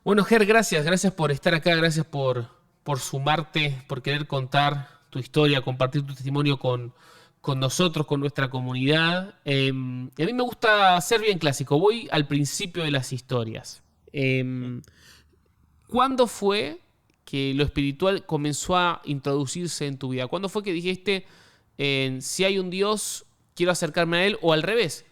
Bueno, Ger, gracias por estar acá, gracias por sumarte, por querer contar tu historia, compartir tu testimonio con nosotros, con nuestra comunidad. Y a mí me gusta ser bien clásico, voy al principio de las historias. ¿Cuándo fue que lo espiritual comenzó a introducirse en tu vida? ¿Cuándo fue que dijiste, si hay un Dios, quiero acercarme a Él? O al revés,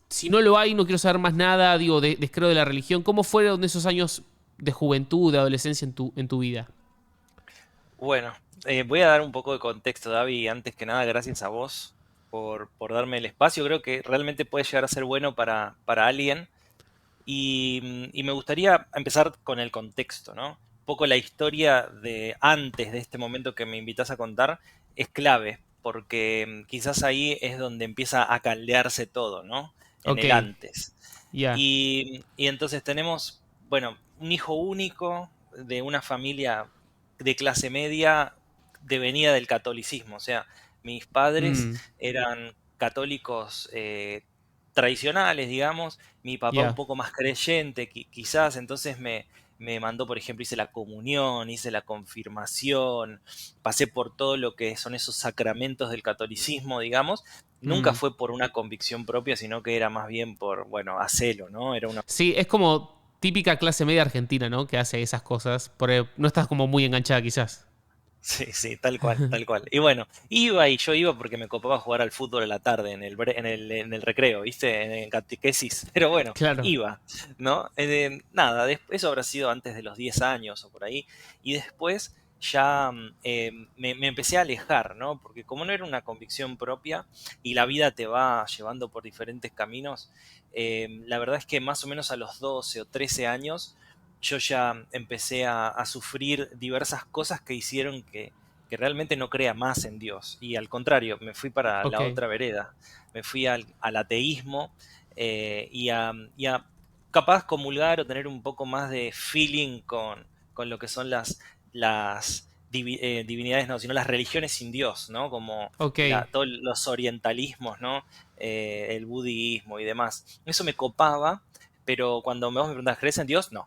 si no lo hay, no quiero saber más nada, digo, descreo de la religión. ¿Cómo fueron esos años de juventud, de adolescencia en tu vida? Bueno, voy a dar un poco de contexto, David. Antes que nada, gracias a vos por darme el espacio. Creo que realmente puede llegar a ser bueno para alguien. Y me gustaría empezar con el contexto, ¿no? Un poco la historia de antes de este momento que me invitas a contar es clave, porque quizás ahí es donde empieza a caldearse todo, ¿no? En Ok, el antes. ya. Y entonces tenemos, bueno, un hijo único de una familia de clase media devenida del catolicismo. O sea, mis padres Mm, eran católicos tradicionales, digamos, mi papá un ya. poco más creyente, quizás, entonces me mandó, por ejemplo, hice la comunión, hice la confirmación, pasé por todo lo que son esos sacramentos del catolicismo, digamos. Nunca Mm. fue por una convicción propia, sino que era más bien por, bueno, hacelo, ¿no? Era una... Sí, es como típica clase media argentina, ¿no? Que hace esas cosas. No estás como muy enganchada, quizás. Sí, sí, tal cual, tal cual. Y bueno, iba y yo iba porque me copaba jugar al fútbol a la tarde en el recreo, ¿viste? En catequesis. Pero bueno, Claro. iba, ¿no? Nada, eso habrá sido antes de los 10 años o por ahí. Y después ya me empecé a alejar, ¿no? Porque como no era una convicción propia y la vida te va llevando por diferentes caminos, la verdad es que más o menos a los 12 o 13 años yo ya empecé a sufrir diversas cosas que hicieron que realmente no crea más en Dios. Y al contrario, me fui para Ok. la otra vereda, me fui al ateísmo y a capaz comulgar o tener un poco más de feeling con lo que son las divinidades, no, sino las religiones sin Dios, ¿no? Como Ok. todos los orientalismos, ¿no? El budismo y demás. Eso me copaba, pero cuando vos me preguntás, ¿crees en Dios? No,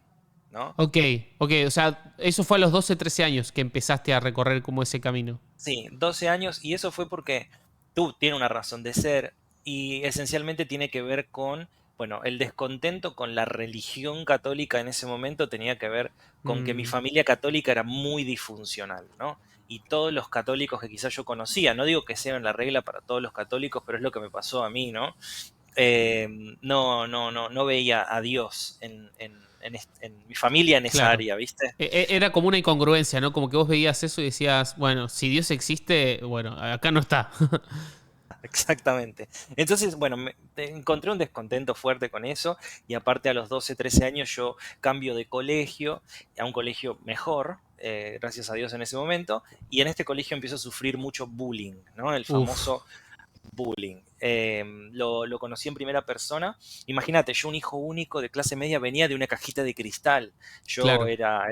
¿no? Ok. Ok. O sea, eso fue a los 12, 13 años que empezaste a recorrer como ese camino. Sí, 12 años y eso fue porque tú tienes una razón de ser y esencialmente tiene que ver con, bueno, el descontento con la religión católica en ese momento tenía que ver con que mi Mm. familia católica era muy disfuncional, ¿no? Y todos los católicos que quizás yo conocía, no digo que sean la regla para todos los católicos, pero es lo que me pasó a mí, ¿no? Eh, no veía a Dios en mi familia en esa Claro. área, ¿viste? Era como una incongruencia, ¿no? Como que vos veías eso y decías, bueno, si Dios existe, bueno, acá no está. Exactamente. Entonces, bueno, encontré un descontento fuerte con eso y aparte a los 12 13 años yo cambio de colegio a un colegio mejor, gracias a Dios en ese momento, y en este colegio empiezo a sufrir mucho bullying, ¿no? El Uf, famoso bullying. Lo conocí en primera persona. Imagínate, yo un hijo único de clase media venía de una cajita de cristal. Yo claro. era,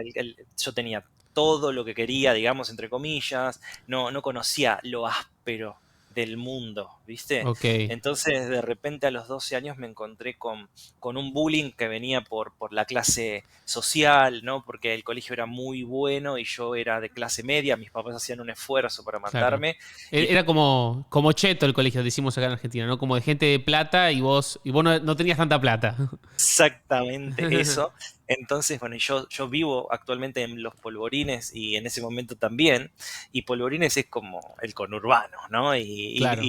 yo tenía todo lo que quería, digamos, entre comillas. No conocía lo áspero del mundo, ¿viste? Ok. Entonces, de repente a los 12 años me encontré con un bullying que venía por la clase social, ¿no? Porque el colegio era muy bueno y yo era de clase media, mis papás hacían un esfuerzo para Claro. mandarme y Era como cheto el colegio, decimos acá en Argentina, ¿no? Como de gente de plata y vos no tenías tanta plata. exactamente eso. Entonces, bueno, yo vivo actualmente en Los Polvorines y en ese momento también. Y Polvorines es como el conurbano, ¿no? Claro.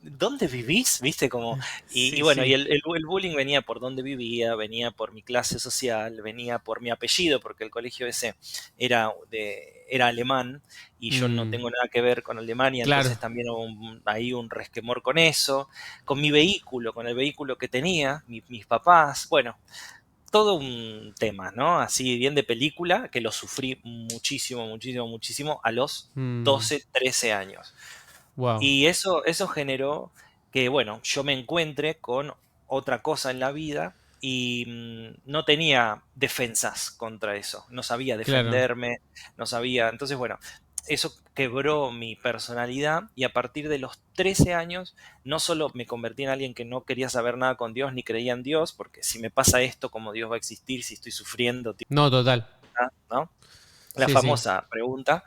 ¿Dónde vivís? ¿Viste? Como, y Sí, bueno, y sí. el bullying venía por dónde vivía, venía por mi clase social, venía por mi apellido, porque el colegio ese era alemán y yo no Mm, tengo nada que ver con Alemania, entonces claro. también hubo ahí un resquemor con eso, con mi vehículo, con el vehículo que tenía, mis papás, bueno, todo un tema, ¿no? Así bien de película, que lo sufrí muchísimo, muchísimo, muchísimo a los Mm, 12 13 años. wow. Y eso generó que, bueno, yo me encuentre con otra cosa en la vida y no tenía defensas contra eso, no sabía Claro. defenderme, no sabía, entonces, bueno, eso quebró mi personalidad y a partir de los 13 años no solo me convertí en alguien que no quería saber nada con Dios ni creía en Dios, porque si me pasa esto, ¿cómo Dios va a existir si estoy sufriendo? No, total. ¿No? La Sí, sí. famosa pregunta.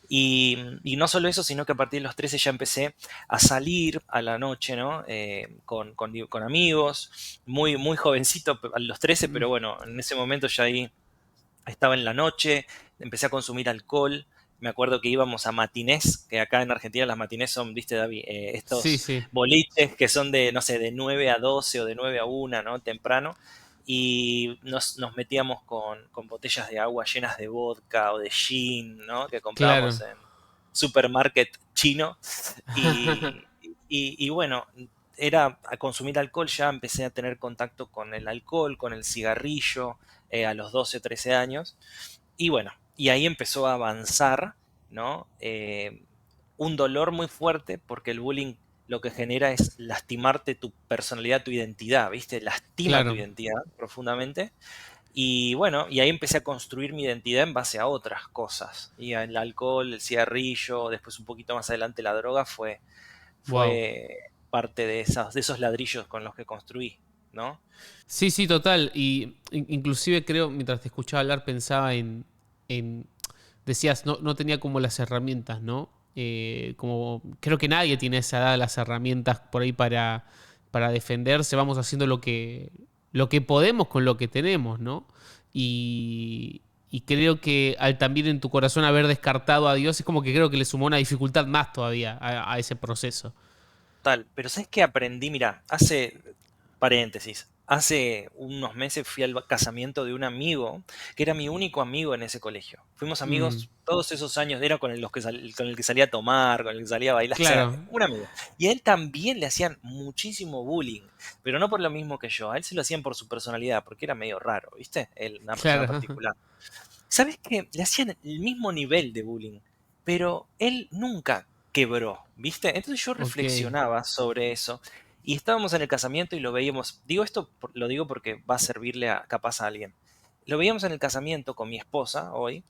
Y no solo eso, sino que a partir de los 13 ya empecé a salir a la noche, ¿no? Con amigos, muy, muy jovencito a los 13, Mm. pero bueno, en ese momento ya ahí estaba en la noche, empecé a consumir alcohol. Me acuerdo que íbamos a matinés, que acá en Argentina las matinés son, viste, David, Sí, estos sí. boliches que son de, no sé, de 9 a 12 o de 9 a 1, ¿no? Temprano. Y nos metíamos con botellas de agua llenas de vodka o de gin, ¿no? Que comprábamos Claro. en supermarket chino. Y, y bueno, era a consumir alcohol, ya empecé a tener contacto con el alcohol, con el cigarrillo, a los 12 o 13 años. Y bueno, y ahí empezó a avanzar, ¿no? Un dolor muy fuerte porque el bullying lo que genera es lastimarte tu personalidad, tu identidad, ¿viste? Lastima tu Claro. identidad profundamente. Y bueno, y ahí empecé a construir mi identidad en base a otras cosas. Y el alcohol, el cigarrillo, después un poquito más adelante la droga Wow. fue parte de esos ladrillos con los que construí, ¿no? Sí, sí, total. Y inclusive creo, mientras te escuchaba hablar, pensaba en decías, no, no tenía como las herramientas, ¿no? Como creo que nadie tiene a esa edad las herramientas por ahí para defenderse. Vamos haciendo lo que podemos con lo que tenemos, ¿no? Y, y creo que al también en tu corazón haber descartado a Dios, es como que creo que le sumó una dificultad más todavía a ese proceso. Tal, pero ¿sabes qué aprendí? Mira, paréntesis, hace unos meses fui al casamiento de un amigo, que era mi único amigo en ese colegio. Fuimos Mm, amigos todos esos años, era con el que salía a tomar, con el que salía a bailar, o sea, claro, un amigo. Y a él también le hacían muchísimo bullying, pero no por lo mismo que yo, a él se lo hacían por su personalidad, porque era medio raro, ¿viste? Él, una persona claro. particular. ¿Sabes qué? Le hacían el mismo nivel de bullying, pero él nunca quebró, ¿viste? Entonces yo Ok, reflexionaba sobre eso y estábamos en el casamiento y lo veíamos. Digo esto, lo digo porque va a servirle capaz a alguien. Lo veíamos en el casamiento con mi esposa hoy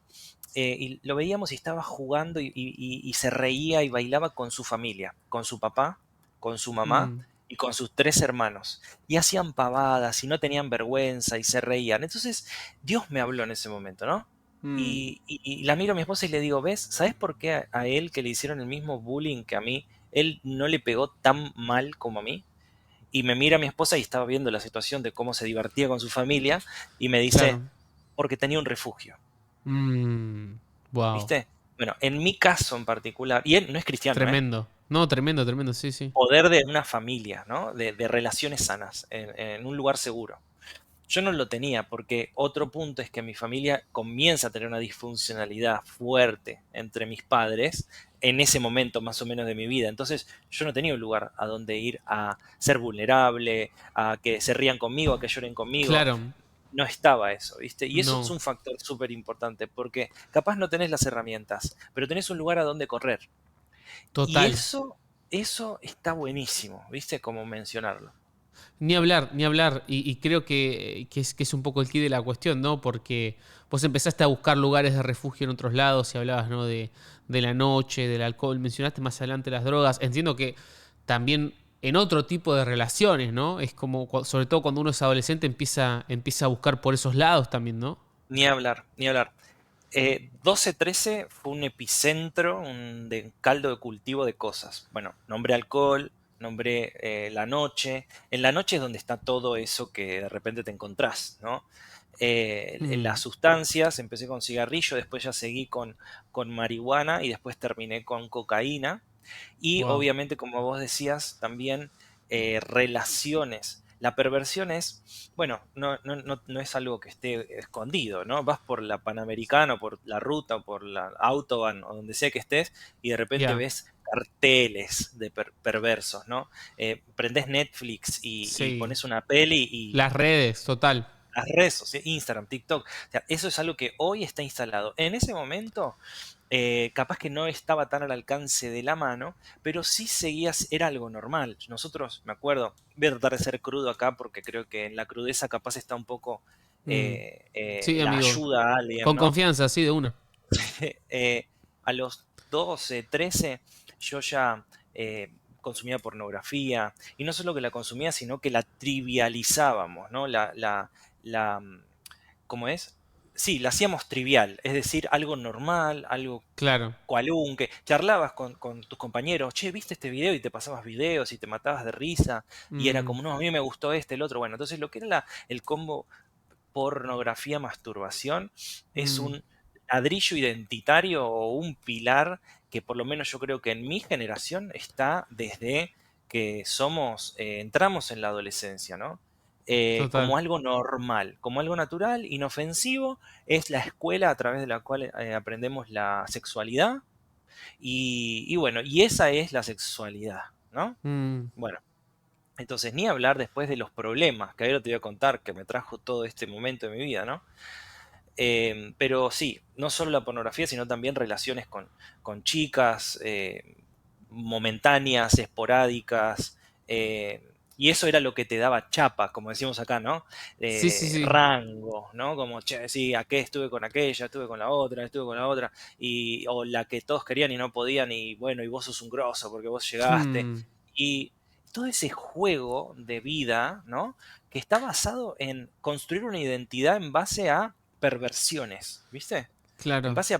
y lo veíamos y estaba jugando y se reía y bailaba con su familia, con su papá, con su mamá mm, y con sus tres hermanos. Y hacían pavadas y no tenían vergüenza y se reían. Entonces Dios me habló en ese momento, ¿no? mm, Y la miro a mi esposa y le digo, ¿ves? ¿Sabes por qué a él que le hicieron el mismo bullying que a mí, él no le pegó tan mal como a mí? Y me mira a mi esposa y estaba viendo la situación de cómo se divertía con su familia y me dice, claro. porque tenía un refugio. Wow. ¿Viste? Bueno, en mi caso en particular, y él no es cristiano, ¿eh? Tremendo. No, tremendo, tremendo, sí, sí. Poder de una familia, ¿no? De relaciones sanas, en un lugar seguro. Yo no lo tenía porque otro punto es que mi familia comienza a tener una disfuncionalidad fuerte entre mis padres en ese momento más o menos de mi vida. Entonces yo no tenía un lugar a donde ir a ser vulnerable, a que se rían conmigo, a que lloren conmigo. Claro, No estaba eso, ¿viste? Y eso es no, un factor súper importante porque capaz no tenés las herramientas, pero tenés un lugar a donde correr. Y total. eso está buenísimo, ¿viste? Como mencionarlo. Ni hablar, ni hablar. Y creo que es un poco el quid de la cuestión, ¿no? Porque vos empezaste a buscar lugares de refugio en otros lados y hablabas, ¿no? De la noche, del alcohol. Mencionaste más adelante las drogas. Entiendo que también en otro tipo de relaciones, ¿no? Es como, sobre todo cuando uno es adolescente, empieza a buscar por esos lados también, ¿no? Ni hablar, ni hablar. 12-13 fue un epicentro, de caldo de cultivo de cosas. Bueno, nombré alcohol, nombré la noche. En la noche es donde está todo eso que de repente te encontrás, ¿no? En las Mm, sustancias, empecé con cigarrillo, después ya seguí con marihuana y después terminé con cocaína. Y wow. obviamente, como vos decías, también relaciones. La perversión es, bueno, no es algo que esté escondido, ¿no? Vas por la Panamericana, o por la ruta, o por la Autobahn, o donde sea que estés, y de repente Ya, ves carteles de perversos, ¿no? Prendés Netflix y sí. pones una peli y Las redes, total. las redes sociales, Instagram, TikTok, o sea, eso es algo que hoy está instalado. En ese momento capaz que no estaba tan al alcance de la mano, pero sí seguías, era algo normal. Nosotros, me acuerdo, voy a tratar de ser crudo acá porque creo que en la crudeza capaz está un poco Mm, sí, la amigo. ayuda a alguien, Con ¿no? confianza, sí, de una. Eh, a los 12, 13, yo ya consumía pornografía. Y no solo que la consumía, sino que la trivializábamos, ¿no? La, ¿cómo es? Sí, la hacíamos trivial, es decir, algo normal, algo Claro. cualún, que charlabas con tus compañeros, che, ¿viste este video? Y te pasabas videos y te matabas de risa, y era Mm, como, no, a mí me gustó este, el otro. Bueno, entonces lo que era el combo pornografía, masturbación, es mm, un ladrillo identitario o un pilar que por lo menos yo creo que en mi generación está desde que entramos en la adolescencia, ¿no? Como total. algo normal, como algo natural, inofensivo, es la escuela a través de la cual aprendemos la sexualidad y bueno, y esa es la sexualidad, ¿no? Mm, Bueno, entonces ni hablar después de los problemas, que ahora te voy a contar, que me trajo todo este momento de mi vida, ¿no? Pero sí, no solo la pornografía, sino también relaciones con chicas, momentáneas, esporádicas, y eso era lo que te daba chapa, como decimos acá, ¿no? sí, sí, sí. Rango, ¿no? Como, che, sí, aquí estuve con aquella, estuve con la otra, estuve con la otra, o la que todos querían y no podían, y bueno, y vos sos un grosso porque vos llegaste. Mm, Y todo ese juego de vida, ¿no? Que está basado en construir una identidad en base a perversiones, ¿viste? En claro. base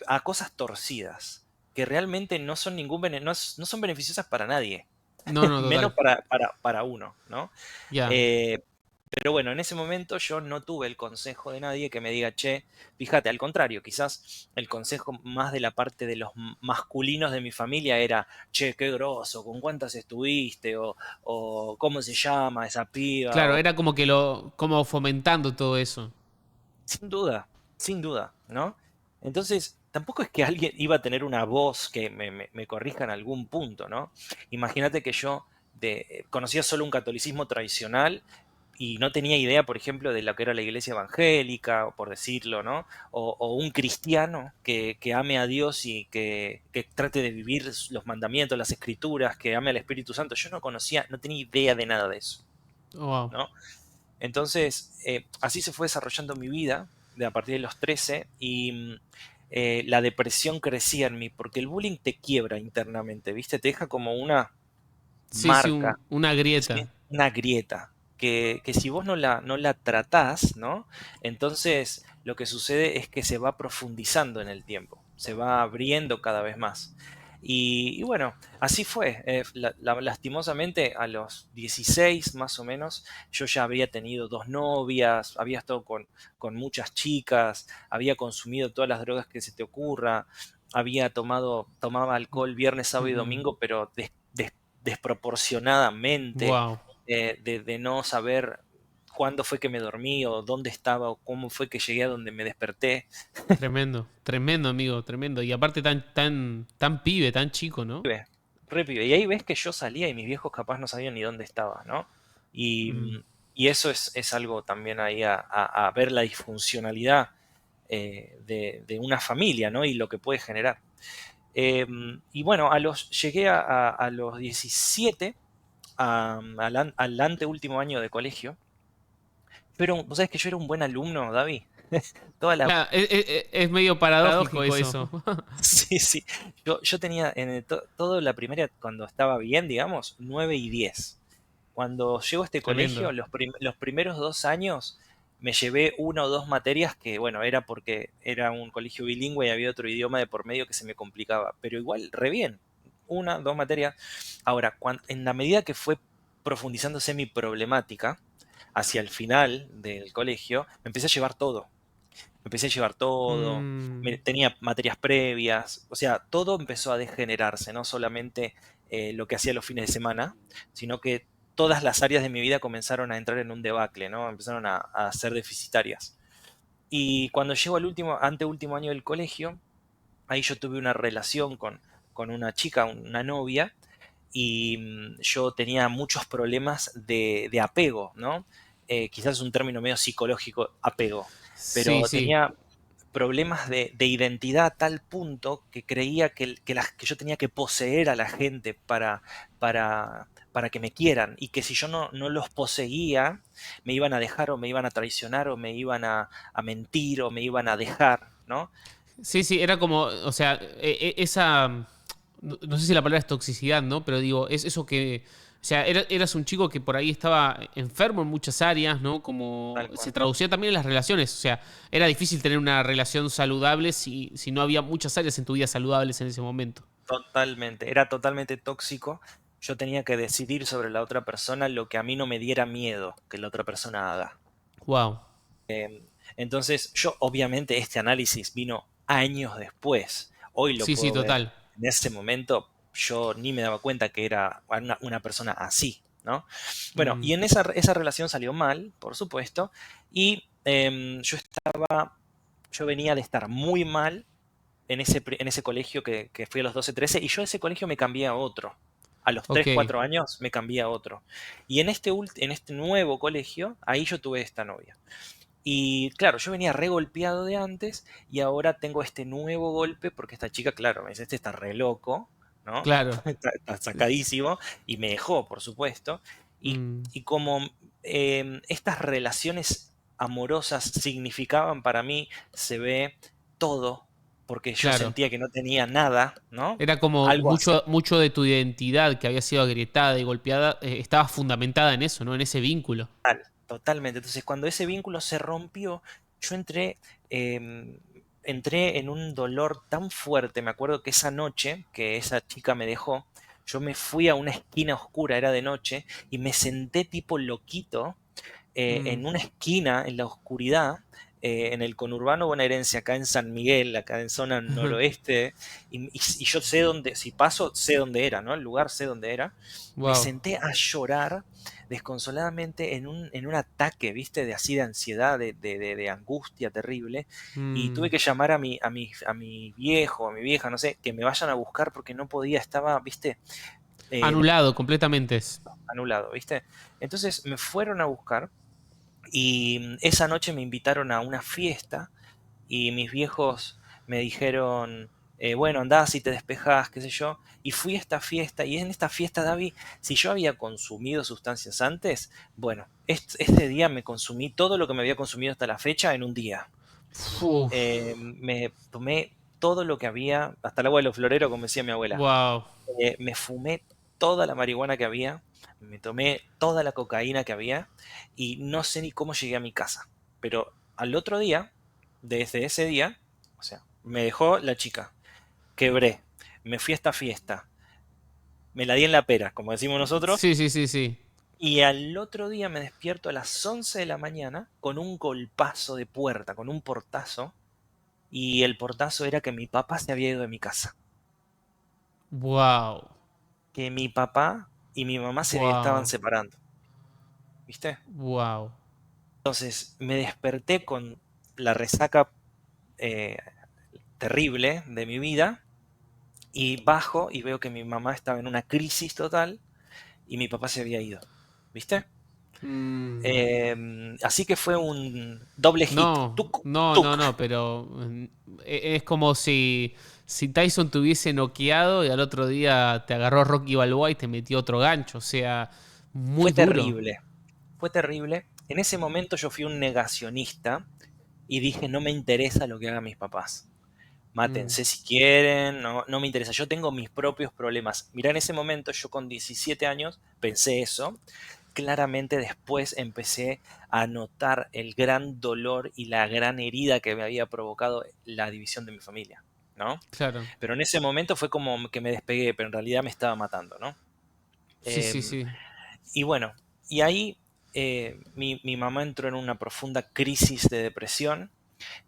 a cosas torcidas, que realmente no son no son beneficiosas para nadie, No, no, menos total. para uno, ¿no? Ya. Eh, pero bueno, en ese momento yo no tuve el consejo de nadie que me diga, che, fíjate, al contrario, quizás el consejo más de la parte de los masculinos de mi familia era, che, qué groso, con cuántas estuviste, o cómo se llama esa piba, Claro, o era como como fomentando todo eso. sin duda, ¿no? Entonces, tampoco es que alguien iba a tener una voz que me corrija en algún punto, ¿no? Imagínate que yo conocía solo un catolicismo tradicional y no tenía idea, por ejemplo, de lo que era la iglesia evangélica, o por decirlo, ¿no? O un cristiano que ame a Dios y que trate de vivir los mandamientos, las escrituras, que ame al Espíritu Santo. Yo no conocía, no tenía idea de nada de eso, Oh, wow. ¿no? Entonces, así se fue desarrollando mi vida a partir de los 13 y la depresión crecía en mí, porque el bullying te quiebra internamente, ¿viste? Te deja como una Sí, sí, marca, una grieta. ¿sí? Una grieta, que si vos no la tratás, ¿no? Entonces lo que sucede es que se va profundizando en el tiempo, se va abriendo cada vez más. Y bueno, así fue. Lastimosamente, a los 16 más o menos, yo ya había tenido dos novias, había estado con muchas chicas, había consumido todas las drogas que se te ocurra, tomaba alcohol viernes, sábado y domingo, pero desproporcionadamente, Wow. de no saber cuándo fue que me dormí o dónde estaba o cómo fue que llegué a donde me desperté. Tremendo, tremendo, amigo, tremendo. Y aparte tan pibe, tan chico, ¿no? Pibe, re pibe. Y ahí ves que yo salía y mis viejos capaz no sabían ni dónde estaba, ¿no? Y, Mm, y eso es algo también ahí a ver la disfuncionalidad de una familia, ¿no? Y lo que puede generar. Y bueno, llegué a los 17, al anteúltimo año de colegio, pero vos sabés que yo era un buen alumno, David. Toda la... claro, es medio paradójico Paradójico eso. eso. Sí, sí. Yo tenía todo la primera, cuando estaba bien, digamos, 9 y 10. Cuando llego a este colegio, Tremendo. los primeros 2 años me llevé una o dos materias que, bueno, era porque era un colegio bilingüe y había otro idioma de por medio que se me complicaba, pero igual, re bien. Una, dos materias. Ahora, en la medida que fue profundizándose mi problemática hacia el final del colegio, me empecé a llevar todo. Me empecé a llevar todo, Mm, tenía materias previas, o sea, todo empezó a degenerarse, no solamente lo que hacía los fines de semana, sino que todas las áreas de mi vida comenzaron a entrar en un debacle, ¿no? Empezaron a ser deficitarias. Y cuando llego al anteúltimo año del colegio, ahí yo tuve una relación con una chica, una novia, y yo tenía muchos problemas de apego, ¿no? Quizás es un término medio psicológico, apego, sí, pero sí. tenía problemas de identidad a tal punto que creía que yo tenía que poseer a la gente para que me quieran y que si yo no los poseía, me iban a dejar o me iban a traicionar o me iban a mentir o me iban a dejar, ¿no? Sí, sí, era como, o sea, esa, no sé si la palabra es toxicidad, ¿no? Pero digo, es eso que, o sea, eras un chico que por ahí estaba enfermo en muchas áreas, ¿no? Como Tal se cual. traducía también en las relaciones, o sea, era difícil tener una relación saludable si no había muchas áreas en tu vida saludables en ese momento. Totalmente, era totalmente tóxico. Yo tenía que decidir sobre la otra persona lo que a mí no me diera miedo que la otra persona haga. Wow. Entonces, yo obviamente este análisis vino años después. Hoy lo Sí, sí, puedo ver. total. En ese momento yo ni me daba cuenta que era una persona así, ¿no? Bueno, Mm, y en esa relación salió mal, por supuesto, y yo venía de estar muy mal en ese colegio que fui a los 12 13 y yo de ese colegio me cambié a otro. A los ok, 3 4 años me cambié a otro. Y en este nuevo colegio, ahí yo tuve esta novia. Y claro, yo venía re golpeado de antes y ahora tengo este nuevo golpe porque esta chica, claro, me dice, este está re loco, ¿no? claro. Está sacadísimo y me dejó, por supuesto. Y, Mm, y como estas relaciones amorosas significaban para mí, se ve todo, porque yo claro. sentía que no tenía nada, ¿no? Era como Algo así. mucho, mucho de tu identidad que había sido agrietada y golpeada, estaba fundamentada en eso, ¿no? En ese vínculo. Totalmente. Entonces, cuando ese vínculo se rompió, yo entré en un dolor tan fuerte. Me acuerdo que esa noche que esa chica me dejó, yo me fui a una esquina oscura, era de noche, y me senté tipo loquito Mm, en una esquina, en la oscuridad, en el conurbano bonaerense, acá en San Miguel, acá en zona noroeste, y yo sé dónde, si paso, sé dónde era, ¿no? El lugar sé dónde era. Me wow. senté a llorar desconsoladamente en un ataque, ¿viste? De así de ansiedad, de angustia terrible. Y tuve Mm. que llamar a mi viejo, a mi vieja, no sé, que me vayan a buscar porque no podía, estaba, ¿viste? Eh, Anulado completamente. anulado, ¿viste? Entonces me fueron a buscar y esa noche me invitaron a una fiesta y mis viejos me dijeron, bueno, andás y te despejás, qué sé yo. Y fui a esta fiesta y en esta fiesta, David, si yo había consumido sustancias antes, bueno, este día me consumí todo lo que me había consumido hasta la fecha en un día. Uf, Me tomé todo lo que había, hasta el agua de los floreros, como decía mi abuela. wow. Me fumé toda la marihuana que había, me tomé toda la cocaína que había y no sé ni cómo llegué a mi casa. Pero al otro día, desde ese día, o sea, me dejó la chica, quebré, me fui a esta fiesta, me la di en la pera, como decimos nosotros, Sí, sí, sí, sí. y al otro día me despierto a las 11 de la mañana con un golpazo de puerta, con un portazo, y el portazo era que mi papá se había ido de mi casa, Wow. que mi papá y mi mamá estaban Wow. separando, ¿viste? Wow. Entonces me desperté con la resaca eh, terrible de mi vida y bajo y veo que mi mamá estaba en una crisis total y mi papá se había ido. ¿Viste? Mm. Así que fue un doble hit. No, Tuk, no, no, tuk. no, pero es como si Tyson te hubiese noqueado y al otro día te agarró Rocky Balboa y te metió otro gancho. O sea, muy Fue duro. terrible. Fue terrible. En ese momento yo fui un negacionista y dije, no me interesa lo que hagan mis papás. Mm, Mátense si quieren, no, no me interesa. Yo tengo mis propios problemas. Mirá, en ese momento yo con 17 años pensé eso. Claramente después empecé a notar el gran dolor y la gran herida que me había provocado la división de mi familia, ¿no? claro. Pero en ese momento fue como que me despegué, pero en realidad me estaba matando, ¿no? Sí, sí, Em, sí. y bueno, y ahí mi mamá entró en una profunda crisis de depresión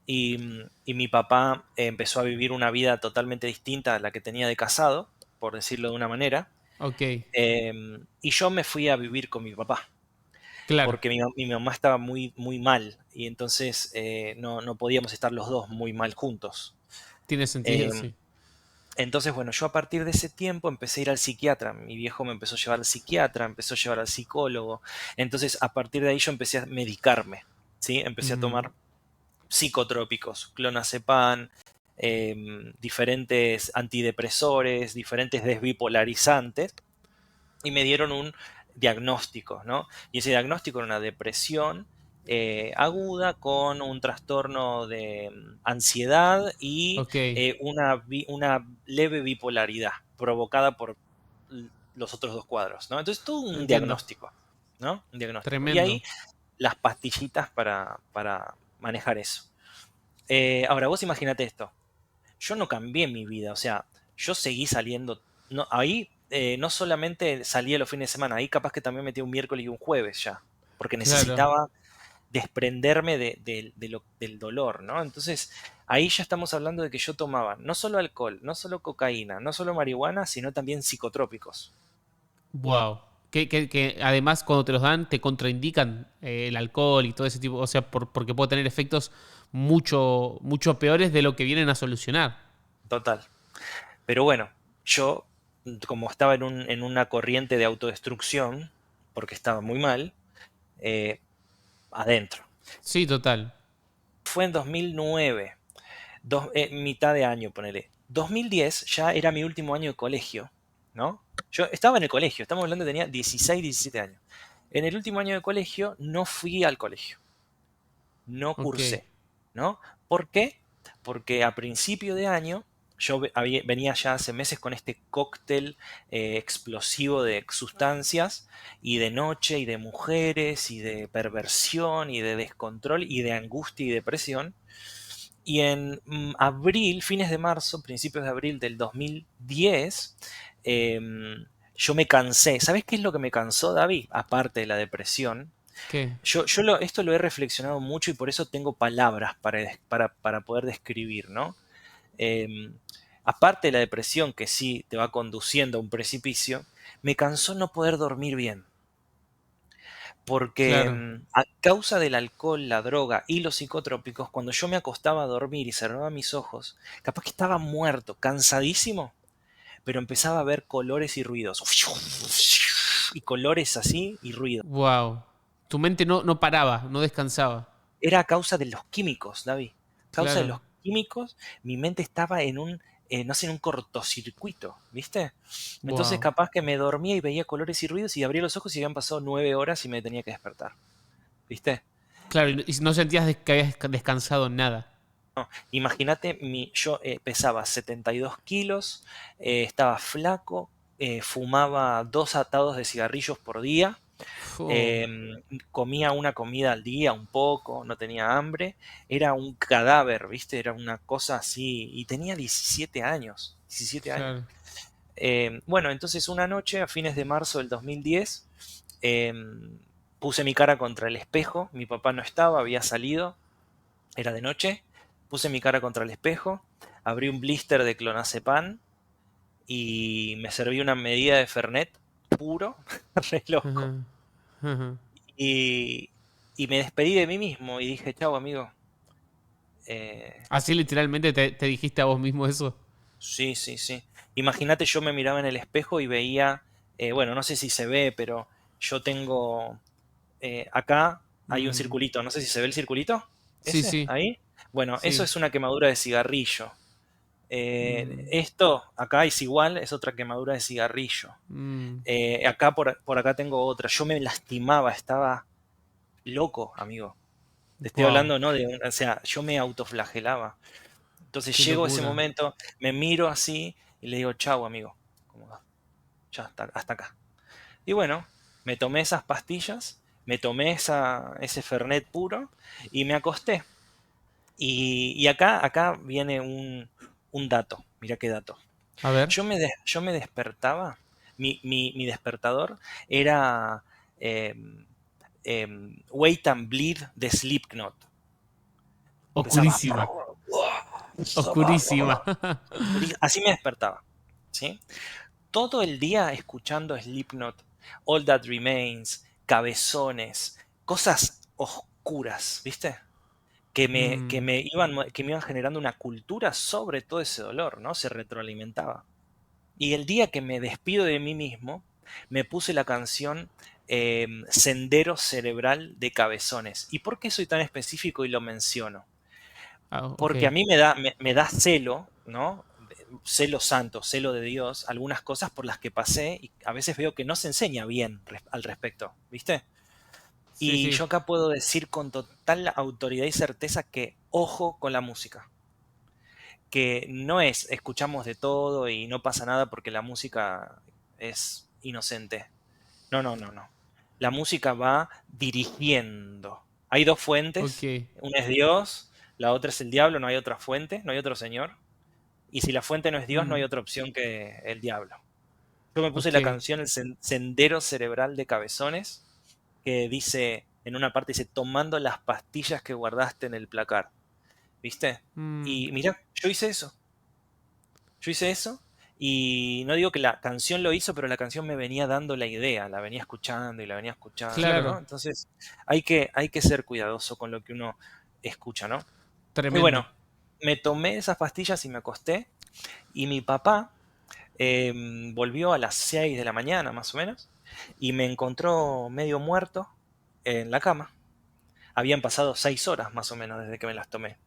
y mi papá empezó a vivir una vida totalmente distinta a la que tenía de casado, por decirlo de una manera. Ok, Y yo me fui a vivir con mi papá, claro. porque mi mamá estaba muy, muy mal y entonces no, no podíamos estar los dos muy mal juntos. Tiene sentido, Em, sí. entonces, bueno, yo a partir de ese tiempo empecé a ir al psiquiatra. Mi viejo me empezó a llevar al psiquiatra, empezó a llevar al psicólogo. Entonces, a partir de ahí yo empecé a medicarme, ¿sí? Empecé a Mm, tomar psicotrópicos, clonazepam, diferentes antidepresores, diferentes desbipolarizantes, y me dieron un diagnóstico, ¿no? Y ese diagnóstico era una depresión aguda con un trastorno de ansiedad y Ok, una leve bipolaridad provocada por los otros dos cuadros, ¿no? Entonces, todo un entiendo. diagnóstico, ¿no? Un diagnóstico. Y ahí Tremendo. las pastillitas para manejar eso. Ahora, vos imagínate esto. Yo no cambié mi vida, o sea, yo seguí saliendo. No, ahí no solamente salía los fines de semana, ahí capaz que también metí un miércoles y un jueves ya, porque Claro. necesitaba desprenderme del dolor, ¿no? Entonces, ahí ya estamos hablando de que yo tomaba no solo alcohol, no solo cocaína, no solo marihuana, sino también psicotrópicos. Wow. Que además cuando te los dan te contraindican el alcohol y todo ese tipo, o sea, porque puede tener efectos mucho peores de lo que vienen a solucionar. Total. Pero bueno, yo, como estaba en una corriente de autodestrucción, porque estaba muy mal, eh, adentro. Sí, total. Fue en 2009, mitad de año, ponele. 2010 ya era mi último año de colegio, ¿no? Yo estaba en el colegio, estamos hablando de tenía 16, 17 años. En el último año de colegio no fui al colegio, no Ok. cursé, ¿no? ¿Por qué? Porque a principio de año yo venía ya hace meses con este cóctel explosivo de sustancias y de noche y de mujeres y de perversión y de descontrol y de angustia y depresión. Y en abril, fines de marzo, principios de abril del 2010, yo me cansé. ¿Sabes qué es lo que me cansó, David? Aparte de la depresión. ¿Qué? Esto lo he reflexionado mucho y por eso tengo palabras para poder describir, ¿no? Em, Aparte de la depresión que sí te va conduciendo a un precipicio, me cansó no poder dormir bien. Porque Claro. a causa del alcohol, la droga y los psicotrópicos, cuando yo me acostaba a dormir y cerraba mis ojos, capaz que estaba muerto, cansadísimo, pero empezaba a ver colores y ruidos. Y colores así y ruido. Wow. Tu mente no paraba, no descansaba. Era a causa de los químicos, David. A causa de Claro. los químicos, mi mente estaba no sé, en un cortocircuito, ¿viste? Entonces Wow. capaz que me dormía y veía colores y ruidos y abría los ojos y habían pasado 9 horas y me tenía que despertar, ¿viste? Claro, y no sentías que habías descansado en nada. Imagínate, yo pesaba 72 kilos, estaba flaco, fumaba 2 atados de cigarrillos por día, Oh, comía una comida al día, un poco, no tenía hambre, era un cadáver, ¿viste? Era una cosa así, y tenía 17 años, 17 años. claro. Bueno, entonces una noche, a fines de marzo del 2010, puse mi cara contra el espejo, mi papá no estaba, había salido, era de noche, puse mi cara contra el espejo, abrí un blister de clonazepam y me serví una medida de Fernet puro, re loco. Ajá, ajá. Y, y me despedí de mí mismo y dije, chau amigo. Así literalmente te dijiste a vos mismo eso. Sí, sí, sí. Imagínate, yo me miraba en el espejo y veía, bueno, no sé si se ve, pero yo tengo, acá hay un Mm, circulito, no sé si se ve el circulito, sí, ese, sí, ahí. Bueno, eso sí. es una quemadura de cigarrillo. Mm, Esto acá es igual, es otra quemadura de cigarrillo. mm, Acá por acá tengo otra. Yo me lastimaba, estaba loco, amigo. Te estoy wow, hablando, ¿no? O sea, yo me autoflagelaba. Entonces qué llego a ese locura. momento, me miro así y le digo, chau, amigo. Como, ya hasta acá. Y bueno, me tomé esas pastillas, me tomé ese Fernet puro y me acosté. Y acá viene un dato. Mira qué dato. A ver. Yo me despertaba, mi despertador era em, Wait and Bleed de Slipknot. Empezaba. Oscurísima. Oscurísima. Así me despertaba. ¿Sí? Todo el día escuchando Slipknot, All That Remains, Cabezones, cosas oscuras, ¿viste? Mm, Que me iban generando una cultura sobre todo ese dolor, ¿no? Se retroalimentaba. Y el día que me despido de mí mismo, me puse la canción Sendero Cerebral de Cabezones. ¿Y por qué soy tan específico y lo menciono? ah, ok. Porque a mí me da celo, ¿no? Celo santo, celo de Dios, algunas cosas por las que pasé y a veces veo que no se enseña bien al respecto, ¿viste? Sí, Y sí. yo acá puedo decir con total autoridad y certeza que ojo con la música, que no es escuchamos de todo y no pasa nada porque la música es inocente. No, no, no, no. La música va dirigiendo. Hay dos fuentes, Ok. una es Dios, la otra es el diablo, no hay otra fuente, no hay otro señor. Y si la fuente no es Dios, no hay Mm, otra opción que el diablo. Yo me puse la ok. canción El Sendero Cerebral de Cabezones, que dice, en una parte dice, tomando las pastillas que guardaste en el placar. ¿Viste? Mm, Y mira, yo hice eso y no digo que la canción lo hizo, pero la canción me venía dando la idea, la venía escuchando y la venía escuchando, ¿no? claro. Entonces hay que ser cuidadoso con lo que uno escucha, ¿no? Y Tremendo. bueno, me tomé esas pastillas y me acosté y mi papá volvió a las 6 de la mañana más o menos y me encontró medio muerto en la cama. Habían pasado 6 horas más o menos desde que me las tomé.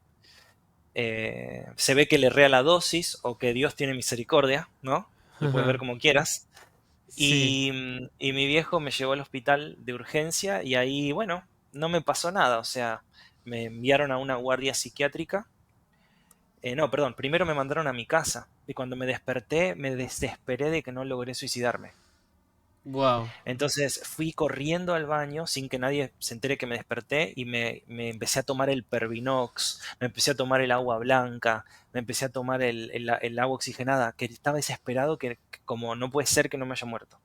Se ve que le erré a la dosis o que Dios tiene misericordia, ¿no? Lo puedes ver como quieras. Sí. Y mi viejo me llevó al hospital de urgencia y ahí, bueno, no me pasó nada. O sea, me enviaron a una guardia psiquiátrica. No, perdón, primero me mandaron a mi casa y cuando me desperté me desesperé de que no logré suicidarme. Wow. Entonces fui corriendo al baño sin que nadie se entere que me desperté y me empecé a tomar el Pervinox, me empecé a tomar el agua blanca, me empecé a tomar el agua oxigenada, que estaba desesperado que como no puede ser que no me haya muerto.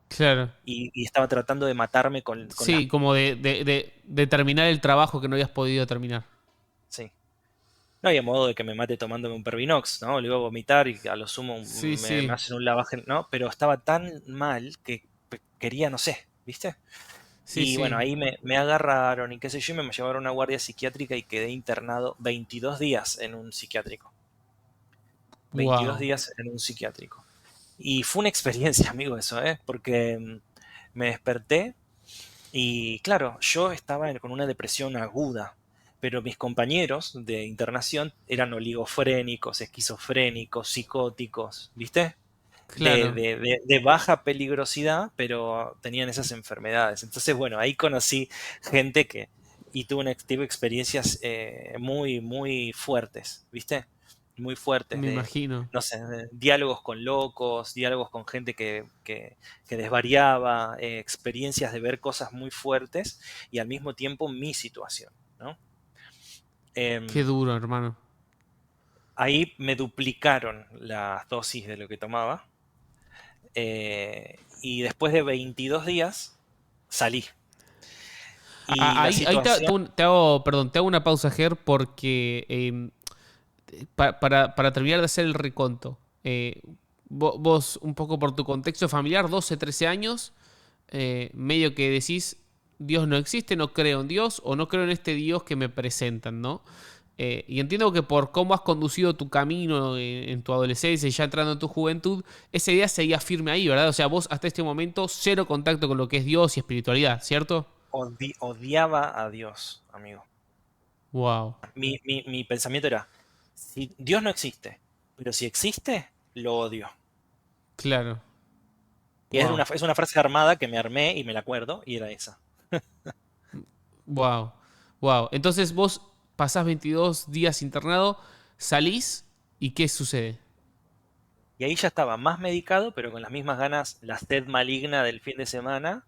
Claro. Y estaba tratando de matarme con las... Sí, como de terminar el trabajo que no habías podido terminar. Sí. No había modo de que me mate tomándome un Pervinox, ¿no? Le iba a vomitar y a lo sumo Sí, me sí. hacen un lavaje, ¿no? Pero estaba tan mal que quería, no sé, ¿viste? Sí, Y bueno, sí. ahí me agarraron y qué sé yo, y me llevaron a una guardia psiquiátrica y quedé internado 22 días en un psiquiátrico. 22 Wow. días en un psiquiátrico. Y fue una experiencia, amigo, eso, ¿eh? Porque me desperté y claro, yo estaba con una depresión aguda, pero mis compañeros de internación eran oligofrénicos, esquizofrénicos, psicóticos, ¿viste? Claro. De baja peligrosidad, pero tenían esas enfermedades. Entonces, bueno, ahí conocí gente que, y tuve experiencias muy, muy fuertes, ¿viste? Muy fuertes Me de, imagino. no sé, de diálogos con locos, diálogos con gente que desvariaba, experiencias de ver cosas muy fuertes y al mismo tiempo mi situación, ¿no? Qué Em, duro, hermano. ahí me duplicaron las dosis de lo que tomaba. Y después de 22 días salí. Y la Ahí situación, te hago, perdón, te hago una pausa, Ger, porque para terminar de hacer el reconto, vos, un poco por tu contexto familiar, 12 13 años, medio que decís, Dios no existe, no creo en Dios o no creo en este Dios que me presentan, ¿no? Y entiendo que por cómo has conducido tu camino en tu adolescencia y ya entrando en tu juventud, esa idea seguía firme ahí, ¿verdad? O sea, vos hasta este momento cero contacto con lo que es Dios y espiritualidad, ¿cierto? odiaba a Dios, amigo. Wow, Mi pensamiento era, si Dios no existe, pero si existe, lo odio. claro, Y wow, es una frase armada que me armé y me la acuerdo, y era esa. wow, wow. Entonces vos pasás 22 días internado, salís y ¿qué sucede? Y ahí ya estaba más medicado, pero con las mismas ganas, la sed maligna del fin de semana,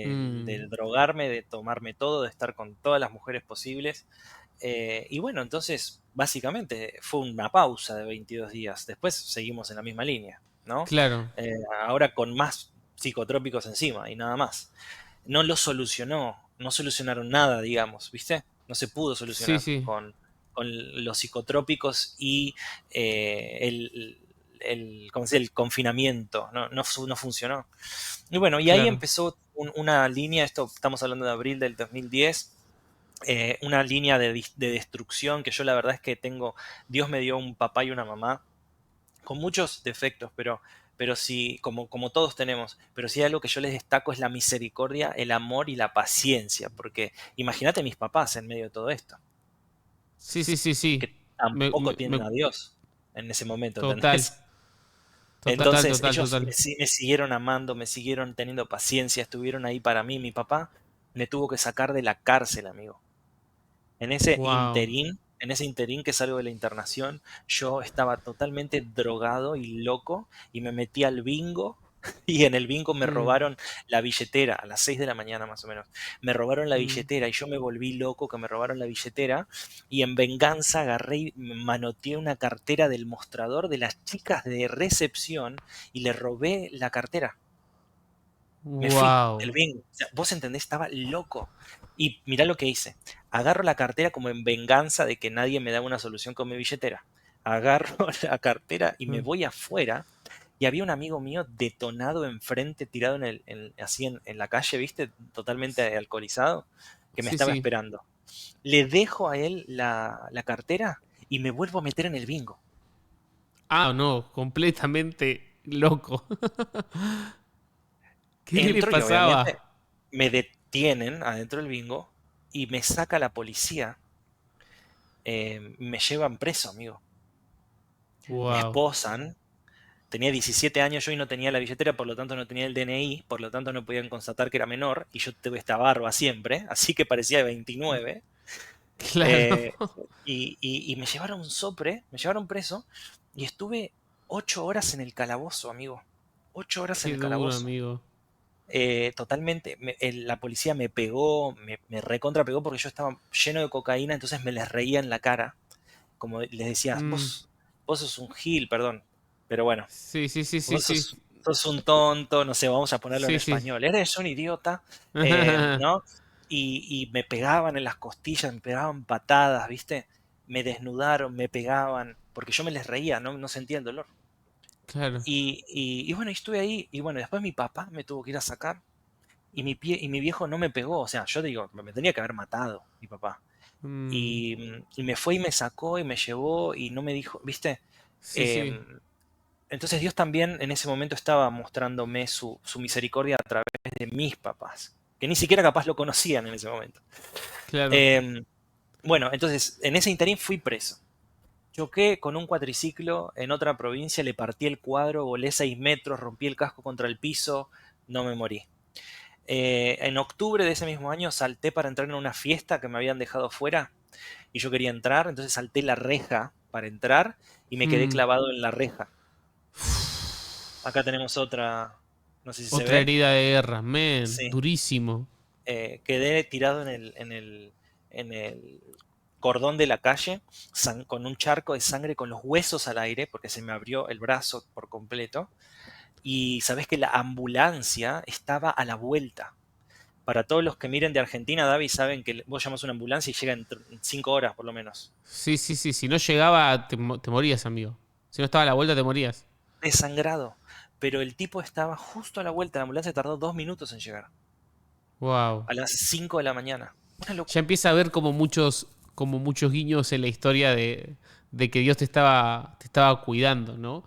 Mm, de drogarme, de tomarme todo, de estar con todas las mujeres posibles. Y bueno, entonces, básicamente fue una pausa de 22 días. Después seguimos en la misma línea, ¿no? claro, Ahora con más psicotrópicos encima y nada más. No lo solucionó, no solucionaron nada, digamos, ¿viste? No se pudo sí, solucionar sí, con los psicotrópicos y ¿cómo se dice? El confinamiento, no funcionó. Y bueno, y ahí claro. empezó una línea, esto estamos hablando de abril del 2010, una línea de destrucción que yo la verdad es que tengo, Dios me dio un papá y una mamá con muchos defectos, pero sí, como todos tenemos, pero sí algo que yo les destaco es la misericordia, el amor y la paciencia, porque imagínate mis papás en medio de todo esto, Sí, sí, sí, que sí. tampoco tienen a Dios en ese momento, Total, ¿entendés? total, Entonces total, ellos total. me siguieron amando, me siguieron teniendo paciencia, estuvieron ahí para mí. Mi papá me tuvo que sacar de la cárcel, amigo. Wow. En ese interín que salgo de la internación, yo estaba totalmente drogado y loco y me metí al bingo y en el bingo me Mm. robaron la billetera a las 6 de la mañana más o menos. Me robaron la Mm. billetera y yo me volví loco que me robaron la billetera y en venganza agarré y manoteé una cartera del mostrador de las chicas de recepción y le robé la cartera. Me fui del Wow. bingo. O sea, vos entendés, estaba loco. Y mirá lo que hice. Agarro la cartera como en venganza de que nadie me daba una solución con mi billetera. Agarro la cartera y me Mm. voy afuera. Y había un amigo mío detonado enfrente, tirado así en la calle, ¿viste? Totalmente alcoholizado, que me Sí, estaba sí. esperando. Le dejo a él la cartera y me vuelvo a meter en el bingo. Ah, no, completamente loco. ¿Qué le Entro y obviamente pasaba? me detienen adentro del bingo y me saca la policía. Me llevan preso, amigo. Me Wow. esposan. Tenía 17 años yo y no tenía la billetera, por lo tanto no tenía el DNI, por lo tanto no podían constatar que era menor y yo tuve esta barba siempre, así que parecía de 29. Claro. eh, y me llevaron sopre, me llevaron preso y estuve 8 horas en el calabozo, amigo. 8 horas en Qué el duro, calabozo. amigo. Totalmente, la policía me pegó, me recontra pegó porque yo estaba lleno de cocaína, entonces me les reía en la cara como les decías, Mm. vos sos un gil, perdón, pero bueno, Sí, sí, sí, sí, vos sí. sos un tonto, no sé, vamos a ponerlo en Sí, sí. español, eres un idiota, ¿no? Y me pegaban en las costillas, me pegaban patadas, ¿viste? Me desnudaron, me pegaban, porque yo me les reía, no sentía el dolor. Claro. Y bueno, y estuve ahí, y bueno, después mi papá me tuvo que ir a sacar, y mi viejo no me pegó, o sea, yo digo, me tenía que haber matado mi papá. Mm. Y me fue y me sacó y me llevó y no me dijo, ¿viste? Sí, sí. Em, entonces Dios también en ese momento estaba mostrándome su misericordia a través de mis papás, que ni siquiera capaz lo conocían en ese momento. Claro. Em, bueno, entonces en ese interín fui preso. Choqué con un cuatriciclo en otra provincia, le partí el cuadro, volé 6 metros, rompí el casco contra el piso, no me morí. En octubre de ese mismo año salté para entrar en una fiesta que me habían dejado fuera y yo quería entrar, entonces salté la reja para entrar y me quedé Mm. clavado en la reja. Acá tenemos otra, no sé si se Otra ve. herida de guerra, men. Sí, Durísimo. quedé tirado en el cordón de la calle con un charco de sangre con los huesos al aire porque se me abrió el brazo por completo. Y sabes que la ambulancia estaba a la vuelta. Para todos los que miren de Argentina, David, saben que vos llamas a una ambulancia y llega en 5 horas por lo menos. Sí, sí, sí. Si no llegaba, te morías, amigo. Si no estaba a la vuelta, te morías. Desangrado. Pero el tipo estaba justo a la vuelta. La ambulancia tardó 2 minutos en llegar. Wow. A las 5 de la mañana. Una Ya locura. empieza a haber como muchos guiños en la historia de que Dios te estaba cuidando, ¿no?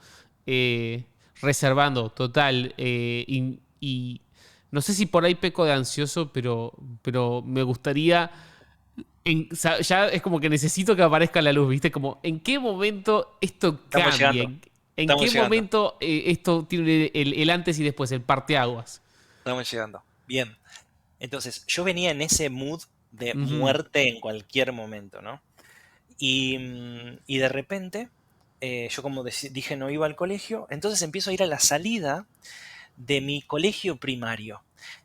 Reservando, total. Y no sé si por ahí peco de ansioso, pero me gustaría. Ya es como que necesito que aparezca la luz, ¿viste? Como, ¿en qué momento esto Estamos cambia? llegando. ¿En qué Estamos llegando. momento esto tiene el antes y después, el parteaguas? Estamos llegando. Bien. Entonces, yo venía en ese mood de Ujú. muerte en cualquier momento, ¿no? Y de repente, yo como dije no iba al colegio, entonces empiezo a ir a la salida de mi colegio primario.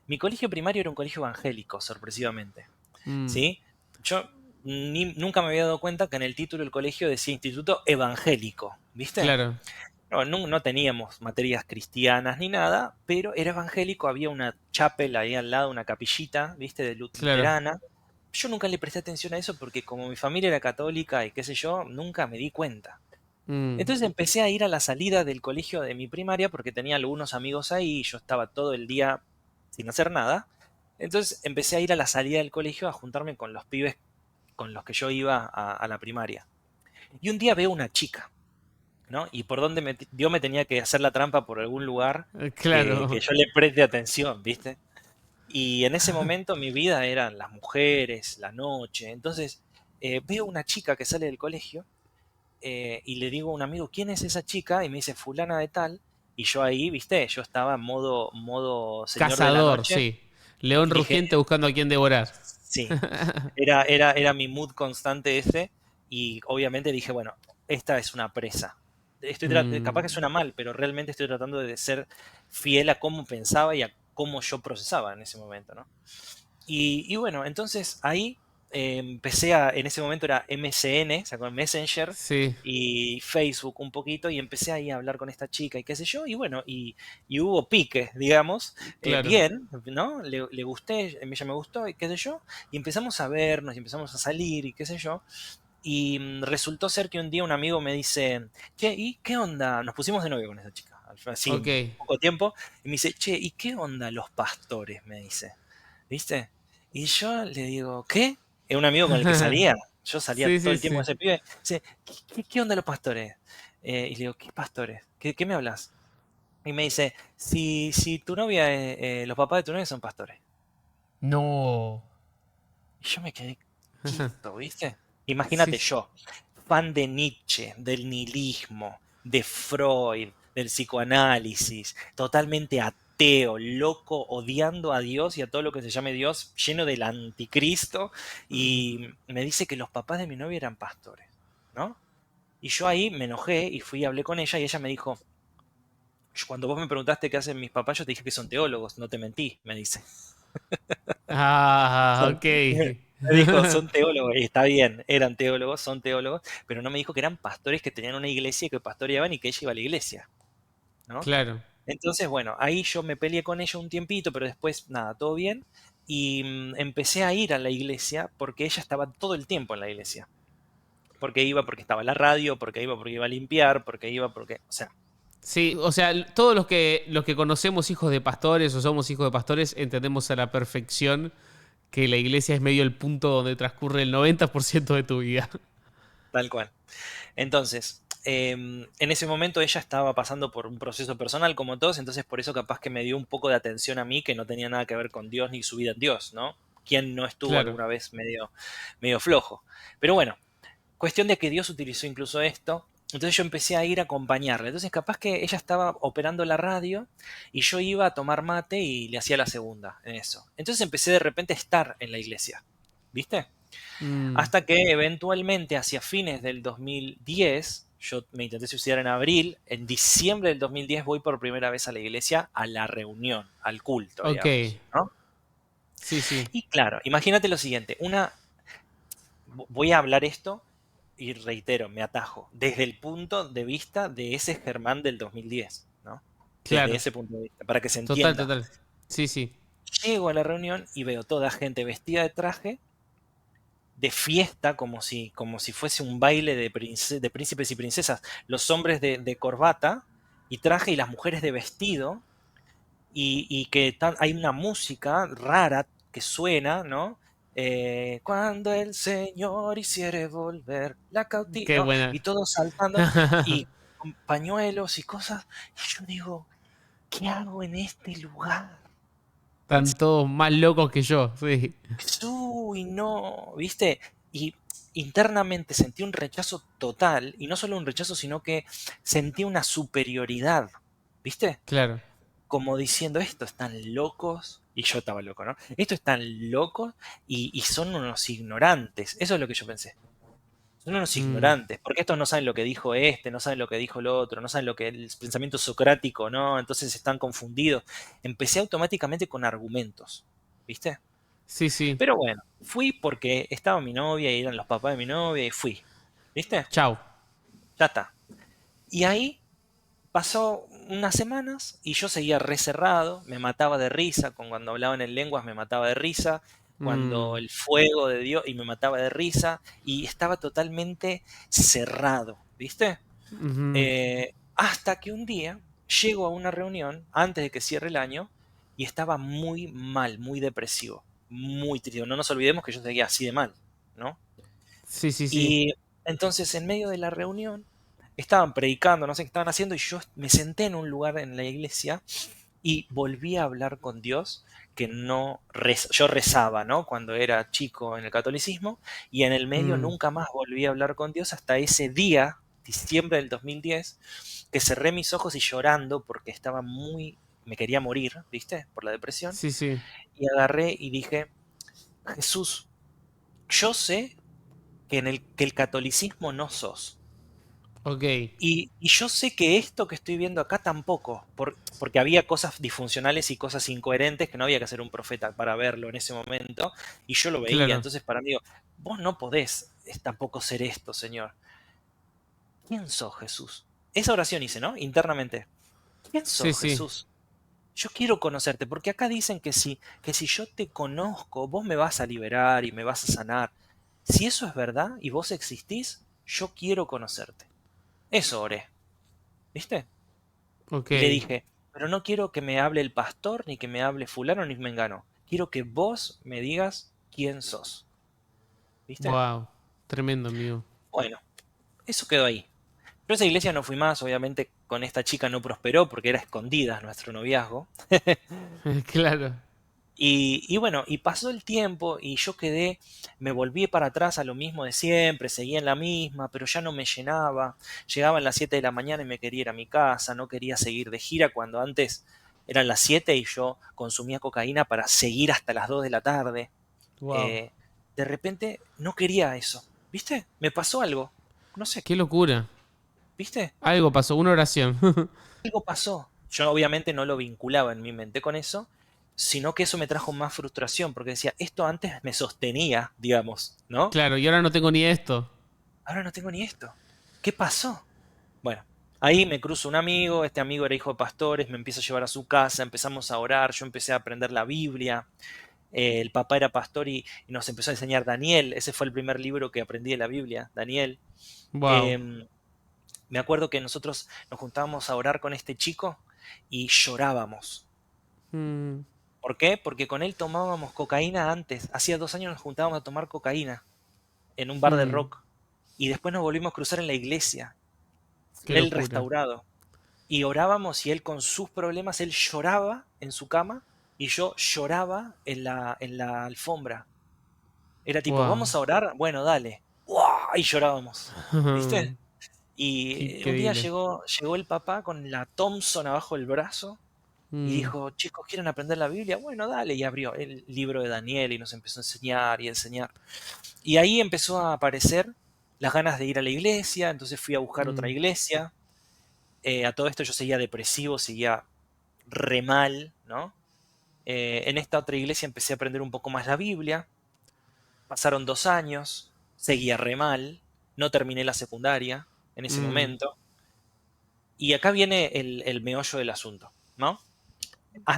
Mi colegio primario era un colegio evangélico, sorpresivamente. Mm. ¿Sí? Yo nunca me había dado cuenta que en el título del colegio decía Instituto Evangélico, ¿viste? Claro, No teníamos materias cristianas ni nada, pero era evangélico, había una chapel ahí al lado, una capillita, ¿viste? De claro. luterana. Yo nunca le presté atención a eso porque como mi familia era católica y qué sé yo, nunca me di cuenta. Mm. Entonces empecé a ir a la salida del colegio de mi primaria porque tenía algunos amigos ahí y yo estaba todo el día sin hacer nada. Entonces empecé a ir a la salida del colegio a juntarme con los pibes con los que yo iba a la primaria. Y un día veo una chica, ¿no? Y por donde Dios me tenía que hacer la trampa por algún lugar que Claro. yo le preste atención, ¿viste? Y en ese momento mi vida eran las mujeres, la noche. Entonces veo una chica que sale del colegio y le digo a un amigo, ¿quién es esa chica? Y me dice, fulana de tal. Y yo ahí, ¿viste? Yo estaba en modo señor de la Cazador, noche. sí. León Y dije, rugiente buscando a quien devorar. sí, era mi mood constante ese. Y obviamente dije, bueno, esta es una presa. Capaz que Mm, suena mal, pero realmente estoy tratando de ser fiel a cómo pensaba y a cómo yo procesaba en ese momento, ¿no? Y bueno, entonces ahí en ese momento era MSN, o sea, con Messenger sí, y Facebook un poquito, y empecé ahí a hablar con esta chica y qué sé yo, y bueno, y hubo pique, digamos, claro. bien, ¿no? Le gusté, ella me gustó y qué sé yo, y empezamos a vernos y empezamos a salir y qué sé yo, y resultó ser que un día un amigo me dice, che, ¿y qué onda? Nos pusimos de novio con esa chica, así, Ok. un poco tiempo, y me dice, che, ¿y qué onda los pastores? Me dice, ¿viste? Y yo le digo, ¿qué? Es un amigo con el que salía, yo salía Sí, todo sí, el tiempo con sí. ese pibe, dice, ¿qué onda los pastores? Y le digo, ¿qué pastores? ¿Qué me hablas? Y me dice, si tu novia, los papás de tu novia son pastores. No. Y yo me quedé quieto, ¿viste? Sí, Imagínate yo, fan de Nietzsche, del nihilismo, de Freud, del psicoanálisis, totalmente ateo, loco, odiando a Dios y a todo lo que se llame Dios, lleno del anticristo, y me dice que los papás de mi novia eran pastores, ¿no? Y yo ahí me enojé y fui y hablé con ella y ella me dijo, cuando vos me preguntaste qué hacen mis papás, yo te dije que son teólogos, no te mentí, me dice. Ah, Son- ok. Me dijo, son teólogos, y está bien, eran teólogos, son teólogos, pero no me dijo que eran pastores que tenían una iglesia y que pastoreaban y que ella iba a la iglesia, ¿no? Claro. Entonces, bueno, ahí yo me peleé con ella un tiempito, pero después, nada, todo bien, y empecé a ir a la iglesia porque ella estaba todo el tiempo en la iglesia. Porque iba porque estaba la radio, porque iba a limpiar, porque iba porque, o sea, Sí, o sea, todos los que conocemos hijos de pastores o somos hijos de pastores entendemos a la perfección que la iglesia es medio el punto donde transcurre el 90% de tu vida. tal cual. Entonces, en ese momento ella estaba pasando por un proceso personal como todos, entonces por eso capaz que me dio un poco de atención a mí que no tenía nada que ver con Dios ni su vida en Dios, ¿no? ¿Quién no estuvo Claro. alguna vez medio flojo? Pero bueno, cuestión de que Dios utilizó incluso esto. Entonces yo empecé a ir a acompañarla. Entonces capaz que ella estaba operando la radio y yo iba a tomar mate y le hacía la segunda en eso. Entonces empecé de repente a estar en la iglesia. ¿Viste? Mm, Hasta que eventualmente hacia fines del 2010, yo me intenté suicidar en abril, en diciembre del 2010 voy por primera vez a la iglesia, a la reunión, al culto, ok. digamos, ¿no? Sí, sí. Y claro, imagínate lo siguiente, voy a hablar esto y reitero, me atajo, desde el punto de vista de ese Germán del 2010, ¿no? Desde Claro. ese punto de vista, para que se Total, entienda. total. Sí, sí. Llego a la reunión y veo toda gente vestida de traje, de fiesta, como si fuese un baile de príncipes y princesas. Los hombres de corbata y traje y las mujeres de vestido, y que hay una música rara que suena, ¿no? Cuando el Señor hiciere volver la cautiva, Qué ¿no? buena. Y todos saltando, y con pañuelos y cosas. Y yo digo, ¿qué hago en este lugar? Están todos más locos que yo. Sí. Uy, no, ¿viste? Y internamente sentí un rechazo total, y no solo un rechazo, sino que sentí una superioridad, ¿viste? Claro. Como diciendo, estos están locos, y yo estaba loco, ¿no? Estos están locos y son unos ignorantes, eso es lo que yo pensé. Son unos Mm, ignorantes, porque estos no saben lo que dijo este, no saben lo que dijo el otro, no saben lo que el pensamiento socrático, ¿no? Entonces están confundidos. Empecé automáticamente con argumentos, ¿viste? sí, sí. Pero bueno, fui porque estaba mi novia y eran los papás de mi novia y fui. ¿Viste? Chau. Ya está. Y ahí pasó unas semanas y yo seguía recerrado, me mataba de risa, cuando hablaban en lenguas me mataba de risa, cuando Mm, el fuego de Dios y me mataba de risa, y estaba totalmente cerrado, ¿viste? ujú. Hasta que un día llego a una reunión antes de que cierre el año y estaba muy mal, muy depresivo, muy triste. No nos olvidemos que yo seguía así de mal, ¿no? Sí, sí, sí. Y entonces en medio de la reunión estaban predicando, no sé qué estaban haciendo, y yo me senté en un lugar en la iglesia y volví a hablar con Dios, que no yo rezaba, ¿no? Cuando era chico en el catolicismo, y en el medio Mm, nunca más volví a hablar con Dios hasta ese día, diciembre del 2010, que cerré mis ojos y llorando porque estaba muy me quería morir, ¿viste? Por la depresión. Sí, sí. Y agarré y dije, Jesús, yo sé que el catolicismo no sos. Ok. Y yo sé que esto que estoy viendo acá tampoco, porque había cosas disfuncionales y cosas incoherentes que no había que ser un profeta para verlo en ese momento, y yo lo veía. Claro. Entonces para mí, digo, vos no podés tampoco ser esto, Señor. ¿Quién sos, Jesús? Esa oración hice, ¿no? Internamente. ¿Quién Sí, sos, sí. Jesús? Yo quiero conocerte, porque acá dicen que si yo te conozco, vos me vas a liberar y me vas a sanar. Si eso es verdad y vos existís, yo quiero conocerte. Eso oré, ¿viste? Ok. Y le dije, pero no quiero que me hable el pastor, ni que me hable fulano, ni mengano. Quiero que vos me digas quién sos. ¿Viste? Wow. Tremendo, amigo. Bueno, eso quedó ahí. Pero esa iglesia no fui más, obviamente con esta chica no prosperó porque era escondida nuestro noviazgo. Claro. Y bueno, y pasó el tiempo y yo quedé, me volví para atrás a lo mismo de siempre, seguía en la misma, pero ya no me llenaba. Llegaban las 7 de la mañana y me quería ir a mi casa, no quería seguir de gira cuando antes eran las 7 y yo consumía cocaína para seguir hasta las 2 de la tarde. Wow. Eh, de repente no quería eso, ¿viste? Me pasó algo, no sé, Qué locura. ¿viste? Algo pasó, una oración. Algo pasó. Yo obviamente no lo vinculaba en mi mente con eso, sino que eso me trajo más frustración, porque decía, esto antes me sostenía, digamos, ¿no? Claro, y ahora no tengo ni esto. Ahora no tengo ni esto. ¿Qué pasó? Bueno, ahí me cruzo un amigo, este amigo era hijo de pastores, me empieza a llevar a su casa, empezamos a orar, yo empecé a aprender la Biblia, el papá era pastor y nos empezó a enseñar Daniel, ese fue el primer libro que aprendí de la Biblia, Daniel. Wow. Em, Me acuerdo que nosotros nos juntábamos a orar con este chico y llorábamos. Mm, ¿Por qué? Porque con él tomábamos cocaína antes. Hacía 2 años nos juntábamos a tomar cocaína en un bar de mm, rock. Y después nos volvimos a cruzar en la iglesia, qué él locura. restaurado. Y orábamos y él con sus problemas, él lloraba en su cama y yo lloraba en la alfombra. Era tipo, Wow. vamos a orar, bueno, dale. ¡Uah! Y llorábamos. ¿Viste? Qué Y un día increíble. llegó el papá con la Thompson abajo del brazo y Mm, dijo, chicos, ¿quieren aprender la Biblia? Bueno, dale. Y abrió el libro de Daniel y nos empezó a enseñar y enseñar. Y ahí empezó a aparecer las ganas de ir a la iglesia, entonces fui a buscar otra mm, iglesia. A todo esto yo seguía depresivo, seguía re mal, ¿no? En esta otra iglesia empecé a aprender un poco más la Biblia. Pasaron 2 años, seguía re mal, no terminé la secundaria en ese mm, momento. Y acá viene el meollo del asunto, ¿no?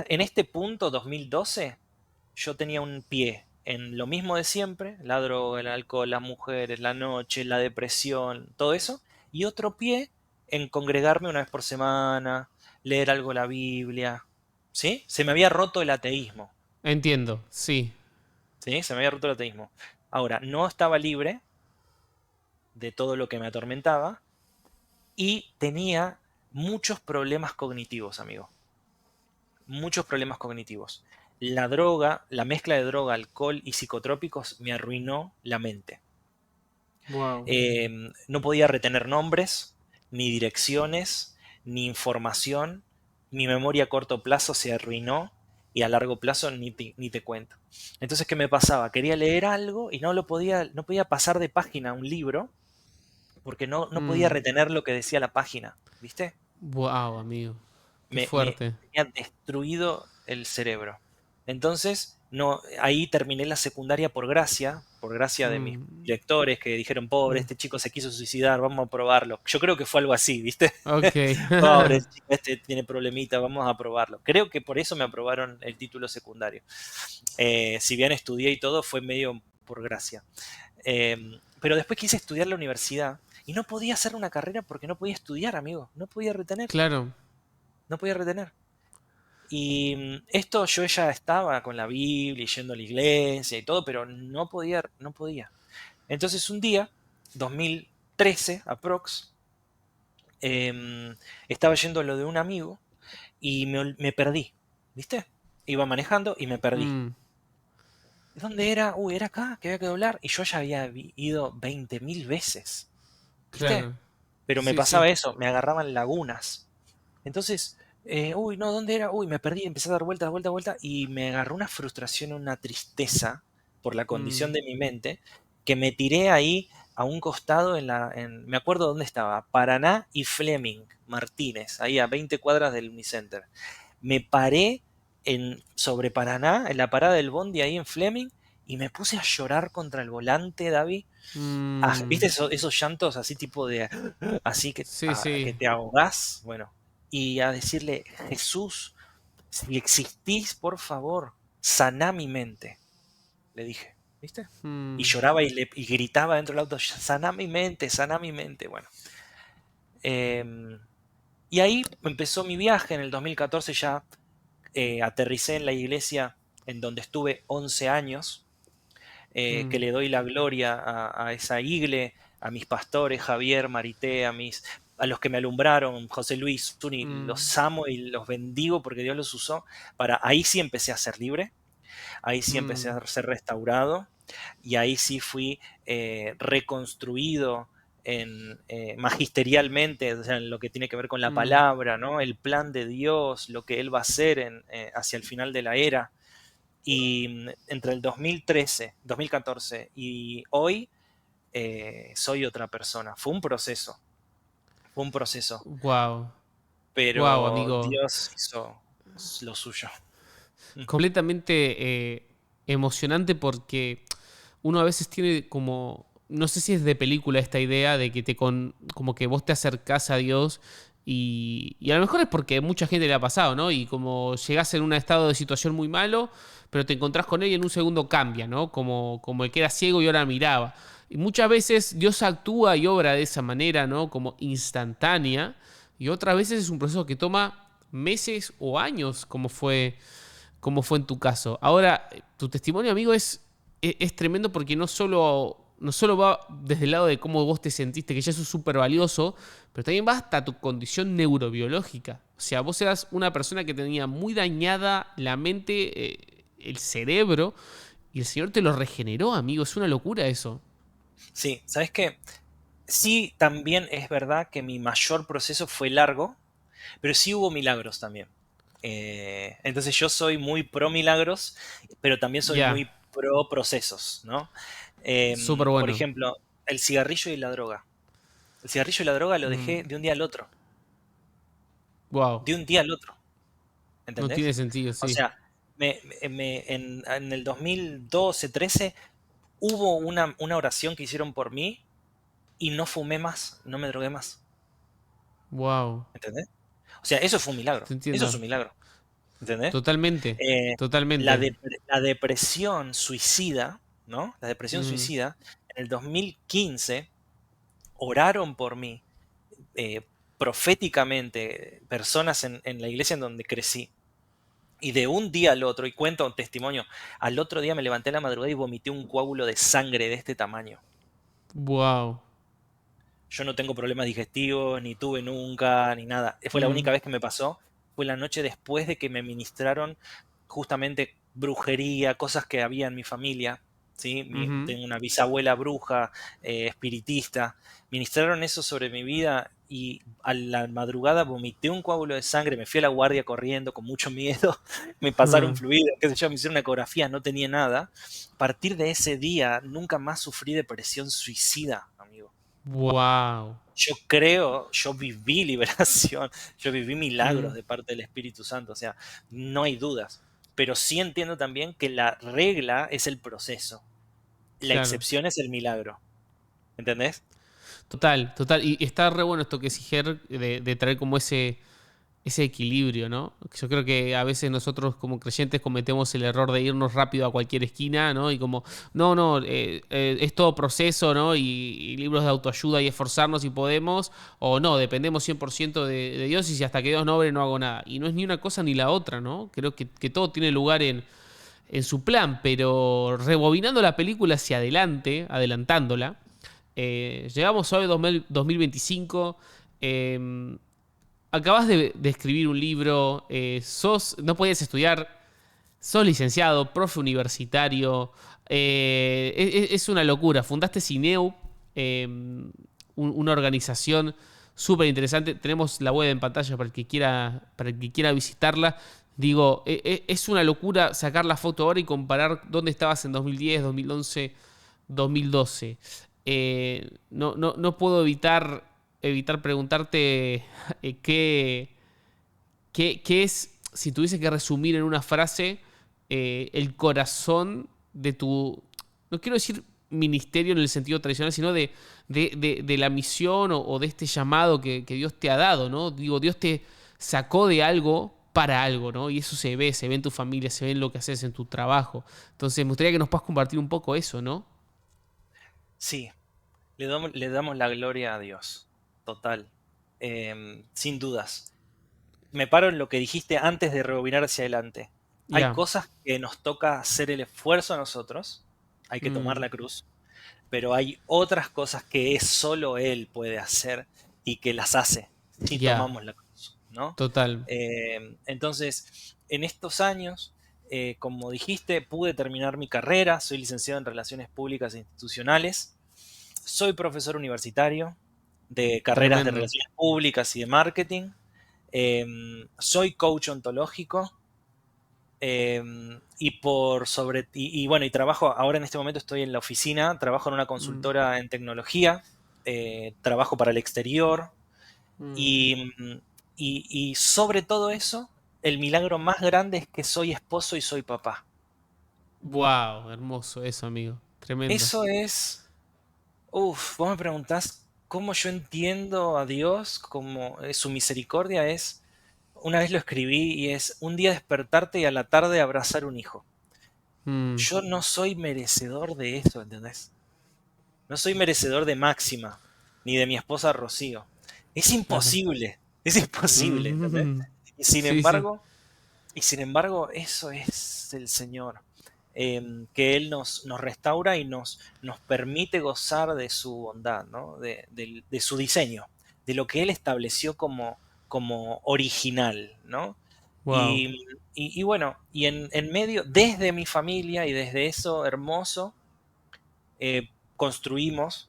En este punto, 2012, yo tenía un pie en lo mismo de siempre, la droga, el alcohol, las mujeres, la noche, la depresión, todo eso, y otro pie en congregarme una vez por semana, leer algo la Biblia, ¿sí? Se me había roto el ateísmo, entiendo, sí. ¿sí? Se me había roto el ateísmo. Ahora, no estaba libre de todo lo que me atormentaba y tenía muchos problemas cognitivos, amigo. Muchos problemas cognitivos. La droga, la mezcla de droga, alcohol y psicotrópicos me arruinó la mente. Wow. No podía retener nombres, ni direcciones, ni información. Mi memoria a corto plazo se arruinó y a largo plazo ni te cuento. Entonces, ¿qué me pasaba? Quería leer algo y no podía pasar de página un libro porque no podía retener lo que decía la página, ¿viste? Wow, amigo. Qué Me fuerte. tenía destruido el cerebro. Entonces, no, ahí terminé la secundaria por gracia de mis Mm, directores que dijeron, pobre, mm, este chico se quiso suicidar, vamos a probarlo. Yo creo que fue algo así, ¿viste? ok. Pobre, el chico este tiene problemita, vamos a probarlo. Creo que por eso me aprobaron el título secundario. Si bien estudié y todo, fue medio por gracia. Pero después quise estudiar la universidad y no podía hacer una carrera porque no podía estudiar, amigo, no podía retener, Claro. no podía retener. Y esto yo ya estaba con la Biblia y yendo a la iglesia y todo, pero no podía, no podía. Entonces un día, 2013 aprox, estaba yendo a lo de un amigo y me perdí, ¿viste? Iba manejando y me perdí. Mm, ¿Dónde era? Uy, era acá, que había que doblar. Y yo ya había ido 20.000 veces, ¿viste? claro. Pero me Sí, sí. pasaba eso, me agarraban lagunas. Entonces, Uy, no, ¿dónde era? Uy, me perdí, empecé a dar vueltas, vueltas, vueltas y me agarró una frustración, una tristeza por la condición Mm, de mi mente, que me tiré ahí a un costado me acuerdo dónde estaba, Paraná y Fleming, Martínez, ahí a 20 cuadras del Unicenter. Me paré sobre Paraná, en la parada del Bondi ahí en Fleming, y me puse a llorar contra el volante, David. ¿Viste mm, esos llantos así tipo de, así sí, que sí. te ahogás? Bueno, y a decirle, Jesús, si existís, por favor, saná mi mente, le dije, ¿viste? Y Mm, lloraba y gritaba dentro del auto, saná mi mente, saná mi mente. Bueno, em, y ahí empezó mi viaje. En el 2014 ya aterricé en la iglesia en donde estuve 11 años, que mm, le doy la gloria a esa igle, a mis pastores, Javier, Marité, a los que me alumbraron, José Luis, Tuni, mm, los amo y los bendigo porque Dios los usó ahí sí empecé a ser libre, ahí sí empecé mm, a ser restaurado y ahí sí fui reconstruido magisterialmente, o sea, en lo que tiene que ver con la mm. palabra, ¿no? El plan de Dios, lo que Él va a hacer hacia el final de la era. Y entre el 2013, 2014 y hoy soy otra persona. Fue un proceso, Wow, wow, pero amigo. Dios hizo lo suyo. Completamente emocionante porque uno a veces tiene como, no sé si es de película esta idea de que como que vos te acercás a Dios y a lo mejor es porque mucha gente le ha pasado, ¿no? Y como llegás en un estado de situación muy malo, pero te encontrás con él y en un segundo cambia, ¿no? Como el que era ciego y ahora miraba. Y muchas veces Dios actúa y obra de esa manera, ¿no? Como instantánea. Y otras veces es un proceso que toma meses o años, como fue en tu caso. Ahora, tu testimonio, amigo, es tremendo porque no solo va desde el lado de cómo vos te sentiste, que ya eso es súper valioso, pero también va hasta tu condición neurobiológica. O sea, vos eras una persona que tenía muy dañada la mente, el cerebro, y el Señor te lo regeneró, amigo. Es una locura eso. Sí, ¿sabes qué? Sí, también es verdad que mi mayor proceso fue largo, pero sí hubo milagros también. Entonces yo soy muy pro milagros, pero también soy Ya, muy pro procesos, ¿no? súper Por bueno. ejemplo, el cigarrillo y la droga. El cigarrillo y la droga lo dejé Mm, de un día al otro, wow. de un día al otro, No tiene ¿entendés? sentido, O sí. sea, en el 2012-13 hubo una oración que hicieron por mí y no fumé más, no me drogué más, Wow. ¿entendés? O sea, eso fue un milagro, Te eso es un entiendo. milagro, ¿entendés? Totalmente. Eh, Totalmente. la depresión suicida, ¿no? La depresión Mm, suicida, en el 2015 oraron por mí proféticamente personas en la iglesia en donde crecí. Y de un día al otro, y cuento un testimonio, al otro día me levanté a la madrugada y vomité un coágulo de sangre de este tamaño. wow. Yo no tengo problemas digestivos, ni tuve nunca, ni nada. Fue la única Mm, vez que me pasó. Fue la noche después de que me ministraron justamente brujería, cosas que había en mi familia. ¿Sí? ujú. Tengo una bisabuela bruja, espiritista. Ministraron eso sobre mi vida y a la madrugada vomité un coágulo de sangre, me fui a la guardia corriendo con mucho miedo, me pasaron fluidos, qué sé yo, me hicieron una ecografía, no tenía nada. A partir de ese día nunca más sufrí depresión suicida, amigo. Wow. Yo creo, yo viví liberación, yo viví milagros Mm, de parte del Espíritu Santo, o sea, no hay dudas. Pero sí entiendo también que la regla es el proceso, la claro. excepción es el milagro, ¿entendés? Total, total. Y está re bueno esto que es Ger de traer como ese equilibrio, ¿no? Yo creo que a veces nosotros como creyentes cometemos el error de irnos rápido a cualquier esquina, ¿no? Y como, no, es todo proceso, ¿no? Y libros de autoayuda y esforzarnos si podemos, o no, dependemos 100% de Dios y si hasta que Dios no obre no hago nada. Y no es ni una cosa ni la otra, ¿no? Creo que todo tiene lugar en su plan, pero rebobinando la película hacia adelante, adelantándola, llegamos hoy 2025. eh, Acabas de escribir un libro, no podías estudiar, sos licenciado, profe universitario, es una locura. Fundaste Cineu, una organización súper interesante. Tenemos la web en pantalla para el que quiera visitarla. Digo, es una locura sacar la foto ahora y comparar dónde estabas en 2010, 2011, 2012. No puedo evitar preguntarte qué, qué es, si tuviese que resumir en una frase, el corazón de tu, no quiero decir ministerio en el sentido tradicional, sino de la misión o de este llamado que Dios te ha dado, ¿no? Digo, Dios te sacó de algo para algo, ¿no? Y eso se ve en tu familia, se ve en lo que haces en tu trabajo. Entonces, me gustaría que nos puedas compartir un poco eso, ¿no? Sí, le damos la gloria a Dios, total, sin dudas. Me paro en lo que dijiste antes de rebobinar hacia adelante. Hay Ya. cosas que nos toca hacer el esfuerzo a nosotros, hay que tomar Mm, la cruz, pero hay otras cosas que solo Él puede hacer y que las hace si ya, tomamos la cruz, ¿no? total. Entonces, en estos años, como dijiste, pude terminar mi carrera, soy licenciado en Relaciones Públicas e Institucionales, soy profesor universitario de carreras de Tremendo. Relaciones Públicas y de Marketing, soy coach ontológico, bueno, y trabajo, ahora en este momento estoy en la oficina, trabajo en una Mm, consultora en tecnología, trabajo para el exterior mm. y, y sobre todo eso, el milagro más grande es que soy esposo y soy papá. Wow, hermoso eso, amigo. Tremendo. Eso es, vos me preguntás cómo yo entiendo a Dios, cómo es su misericordia es, una vez lo escribí y es un día despertarte y a la tarde abrazar un hijo. Mm, Yo no soy merecedor de eso, ¿entendés? No soy merecedor de Máxima, ni de mi esposa Rocío. claro. Es imposible, ¿entendés? Mm, Y sin sí, sí. embargo, y sin embargo, eso es el Señor. Que Él nos restaura y nos permite gozar de su bondad, ¿no? De su diseño, de lo que Él estableció como original, ¿no? Wow. Y, y bueno, y en medio, desde mi familia y desde eso hermoso, construimos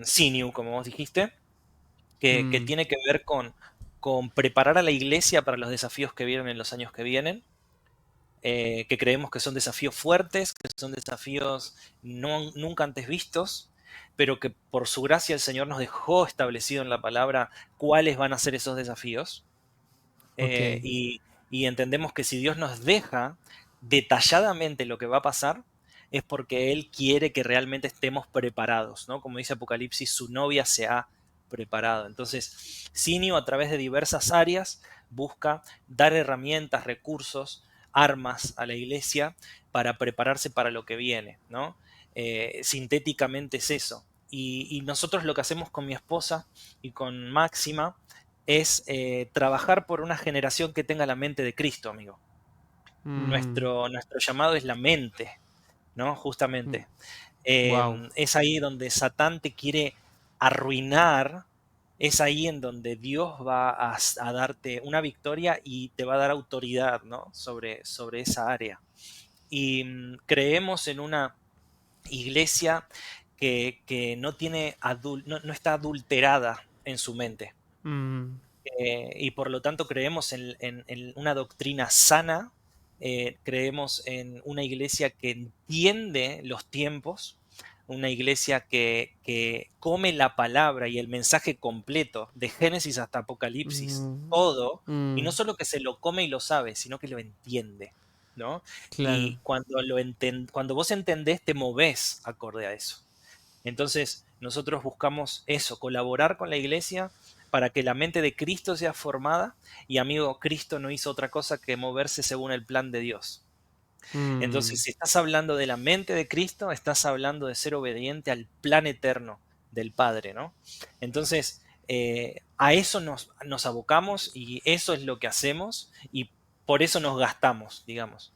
Siniu, como vos dijiste, que Mm, tiene que ver con preparar a la iglesia para los desafíos que vienen en los años que vienen, que creemos que son desafíos fuertes, que son desafíos nunca antes vistos, pero que por su gracia el Señor nos dejó establecido en la palabra cuáles van a ser esos desafíos. Eh, ok. y, y entendemos que si Dios nos deja detalladamente lo que va a pasar, es porque Él quiere que realmente estemos preparados, ¿no? Como dice Apocalipsis, su novia se ha preparado. Entonces, Sinio a través de diversas áreas busca dar herramientas, recursos, armas a la iglesia para prepararse para lo que viene, ¿no? Sintéticamente es eso. Y nosotros lo que hacemos con mi esposa y con Máxima es trabajar por una generación que tenga la mente de Cristo, amigo. Mm, Nuestro llamado es la mente, ¿no? Justamente. wow. Es ahí donde Satán te quiere arruinar, es ahí en donde Dios va a darte una victoria y te va a dar autoridad, ¿no? Sobre esa área. Y creemos en una iglesia que no, no está adulterada en su mente. Mm, Y por lo tanto creemos en una doctrina sana, creemos en una iglesia que entiende los tiempos, una iglesia que come la palabra y el mensaje completo, de Génesis hasta Apocalipsis, mm, todo, y no mm, solo que se lo come y lo sabe, sino que lo entiende, ¿no? claro. Y cuando vos entendés, te movés acorde a eso. Entonces, nosotros buscamos eso, colaborar con la iglesia para que la mente de Cristo sea formada y amigo, Cristo no hizo otra cosa que moverse según el plan de Dios. Entonces, Mm, si estás hablando de la mente de Cristo, estás hablando de ser obediente al plan eterno del Padre, ¿no? Entonces, a eso nos abocamos y eso es lo que hacemos y por eso nos gastamos, digamos.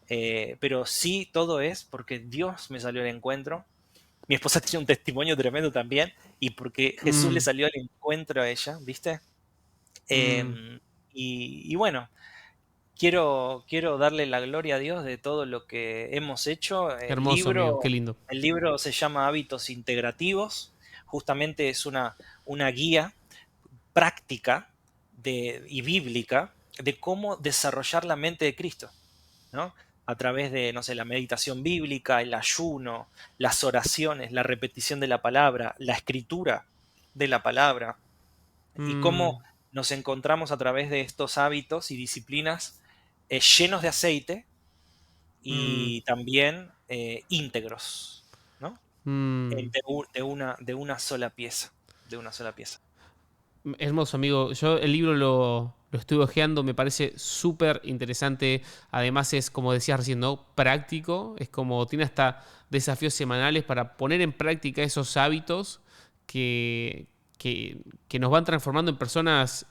Pero sí, todo es porque Dios me salió al encuentro, mi esposa tiene un testimonio tremendo también, y porque Jesús le mm, salió al encuentro a ella, ¿viste? mm. Y bueno, quiero darle la gloria a Dios de todo lo que hemos hecho. Hermoso, amigo. Qué lindo. El libro se llama Hábitos Integrativos, justamente es una guía práctica y bíblica de cómo desarrollar la mente de Cristo, ¿no? A través de, no sé, la meditación bíblica, el ayuno, las oraciones, la repetición de la palabra, la escritura de la palabra, y cómo Mm, nos encontramos a través de estos hábitos y disciplinas llenos de aceite mm, y también íntegros, ¿no? mm. De una sola pieza, de una sola pieza. Hermoso, amigo. Yo el libro lo estuve hojeando, me parece súper interesante. Además es, como decías recién, ¿no? Práctico. Es como tiene hasta desafíos semanales para poner en práctica esos hábitos que, que nos van transformando en personas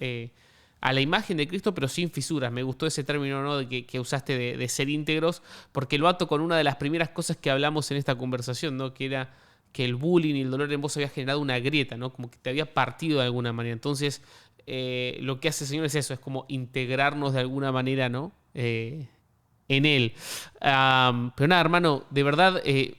a la imagen de Cristo, pero sin fisuras. Me gustó ese término, ¿no? Que usaste de ser íntegros, porque lo ato con una de las primeras cosas que hablamos en esta conversación, ¿no? Que era que el bullying y el dolor en vos había generado una grieta, ¿no? Como que te había partido de alguna manera. Entonces, lo que hace el Señor es eso, es como integrarnos de alguna manera, ¿no? En Él. Pero nada, hermano, de verdad, yo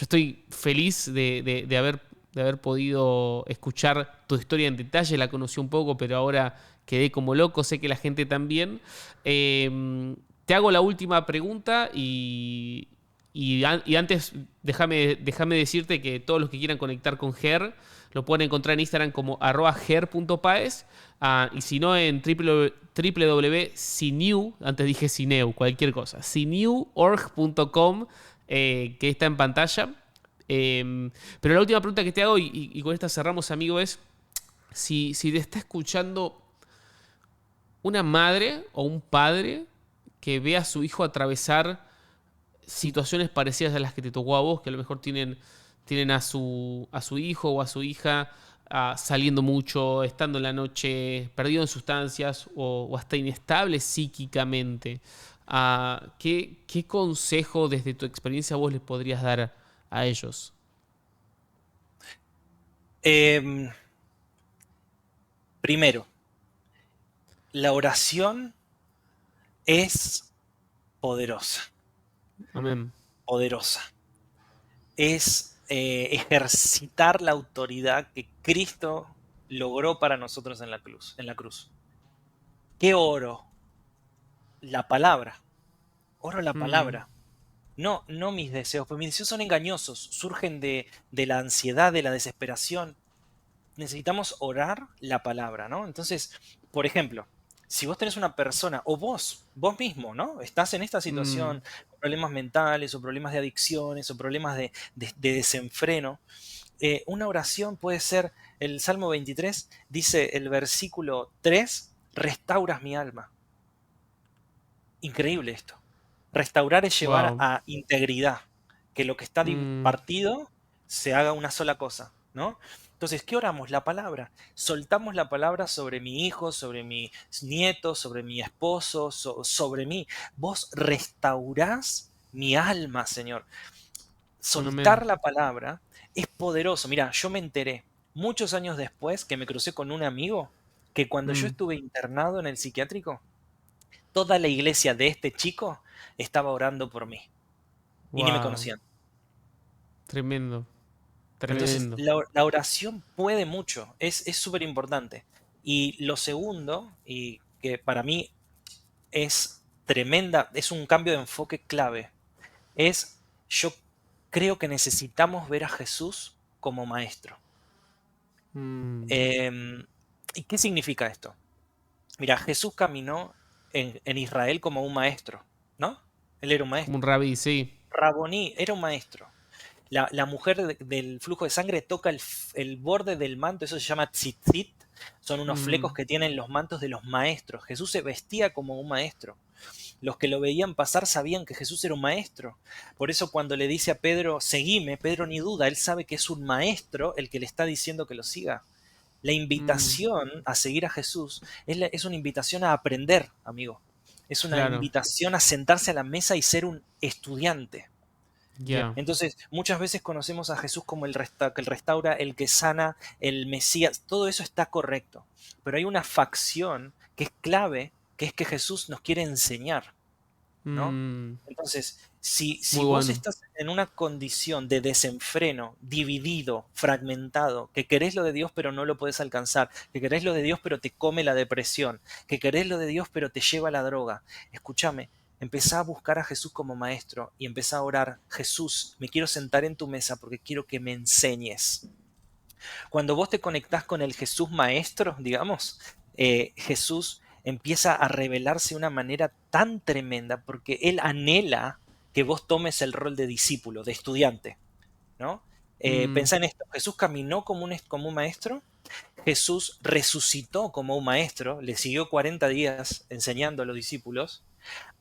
estoy feliz de haber podido escuchar tu historia en detalle, la conocí un poco, pero ahora quedé como loco, sé que la gente también. Te hago la última pregunta y antes déjame decirte que todos los que quieran conectar con Ger lo pueden encontrar en Instagram como @ger.paes. Y si no, en www.sineu, antes dije Sineu, cualquier cosa, sineu.org.com, que está en pantalla. Pero la última pregunta que te hago, y con esta cerramos, amigo, es si te está escuchando una madre o un padre que ve a su hijo atravesar situaciones parecidas a las que te tocó a vos, que a lo mejor tienen a su hijo o a su hija saliendo mucho, estando en la noche, perdido en sustancias o hasta inestable psíquicamente. ¿Qué consejo desde tu experiencia vos les podrías dar a ellos? Em, Primero, la oración es poderosa, Amén. poderosa. Es ejercitar la autoridad que Cristo logró para nosotros en la cruz, en la cruz. ¿Qué oro? La palabra. Oro la Mm, palabra. No, no mis deseos, pues mis deseos son engañosos, surgen de la ansiedad, de la desesperación. Necesitamos orar la palabra, ¿no? Entonces, por ejemplo, si vos tenés una persona, o vos mismo, ¿no? Estás en esta mm, situación, con problemas mentales, o problemas de adicciones, o problemas de desenfreno, una oración puede ser, el Salmo 23 dice el versículo 3: restauras mi alma. Increíble esto. Restaurar es llevar wow. a integridad, que lo que está Mm, partido se haga una sola cosa, ¿no? Entonces, ¿qué oramos? La palabra. Soltamos la palabra sobre mi hijo, sobre mis nietos, sobre mi esposo, sobre mí. Vos restaurás mi alma, Señor. amén. Soltar la palabra es poderoso. Mira, yo me enteré muchos años después que me crucé con un amigo que cuando yo Mm, estuve internado en el psiquiátrico, toda la iglesia de este chico estaba orando por mí y ni me wow. conocían. Tremendo. Entonces, Tremendo. la oración puede mucho, es súper importante. Y lo segundo, y que para mí es tremenda, es un cambio de enfoque clave, es yo creo que necesitamos ver a Jesús como maestro. Mm, Em, ¿Y qué significa esto? Mira, Jesús caminó en Israel como un maestro, ¿no? Él era un como un maestro. rabí, sí. Raboní era un maestro. La mujer del flujo de sangre toca el borde del manto, eso se llama tzitzit, son unos flecos Mm, que tienen los mantos de los maestros. Jesús se vestía como un maestro. Los que lo veían pasar sabían que Jesús era un maestro. Por eso cuando le dice a Pedro, seguime, Pedro ni duda, él sabe que es un maestro el que le está diciendo que lo siga. La mm, invitación a seguir a Jesús es una invitación a aprender, amigo. Es una claro. invitación a sentarse a la mesa y ser un estudiante. Ya. Entonces, muchas veces conocemos a Jesús como que el restaura, el que sana, el Mesías, todo eso está correcto. Pero hay una facción que es clave, que es que Jesús nos quiere enseñar, ¿no? Mm, Entonces, Si Muy vos bueno. estás en una condición de desenfreno, dividido, fragmentado, que querés lo de Dios pero no lo podés alcanzar, que querés lo de Dios pero te come la depresión, que querés lo de Dios pero te lleva a la droga, escúchame, empezá a buscar a Jesús como maestro y empezá a orar: Jesús, me quiero sentar en tu mesa porque quiero que me enseñes. Cuando vos te conectás con el Jesús maestro, digamos, Jesús empieza a revelarse de una manera tan tremenda porque Él anhela que vos tomes el rol de discípulo, de estudiante, ¿no? Mm, Pensá en esto: Jesús caminó como un maestro, Jesús resucitó como un maestro, le siguió 40 días enseñando a los discípulos,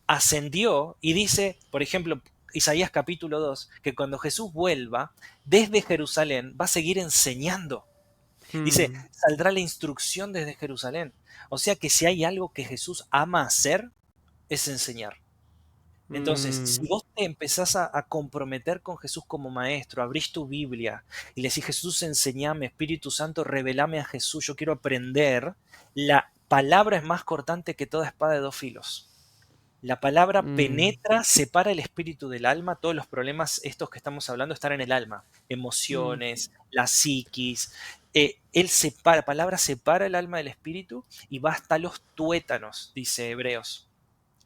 ascendió y dice, por ejemplo, Isaías capítulo 2, que cuando Jesús vuelva desde Jerusalén va a seguir enseñando. Dice, mm, saldrá la instrucción desde Jerusalén. O sea que si hay algo que Jesús ama hacer, es enseñar. Entonces, si mm, vos te empezás a comprometer con Jesús como maestro, abrís tu Biblia y le decís: Jesús, enseñame, Espíritu Santo, revelame a Jesús, yo quiero aprender, la palabra es más cortante que toda espada de dos filos. La palabra mm, penetra, separa el espíritu del alma. Todos los problemas estos que estamos hablando están en el alma. mm, Emociones, la psiquis. Él separa, la palabra separa el alma del espíritu y va hasta los tuétanos, dice Hebreos.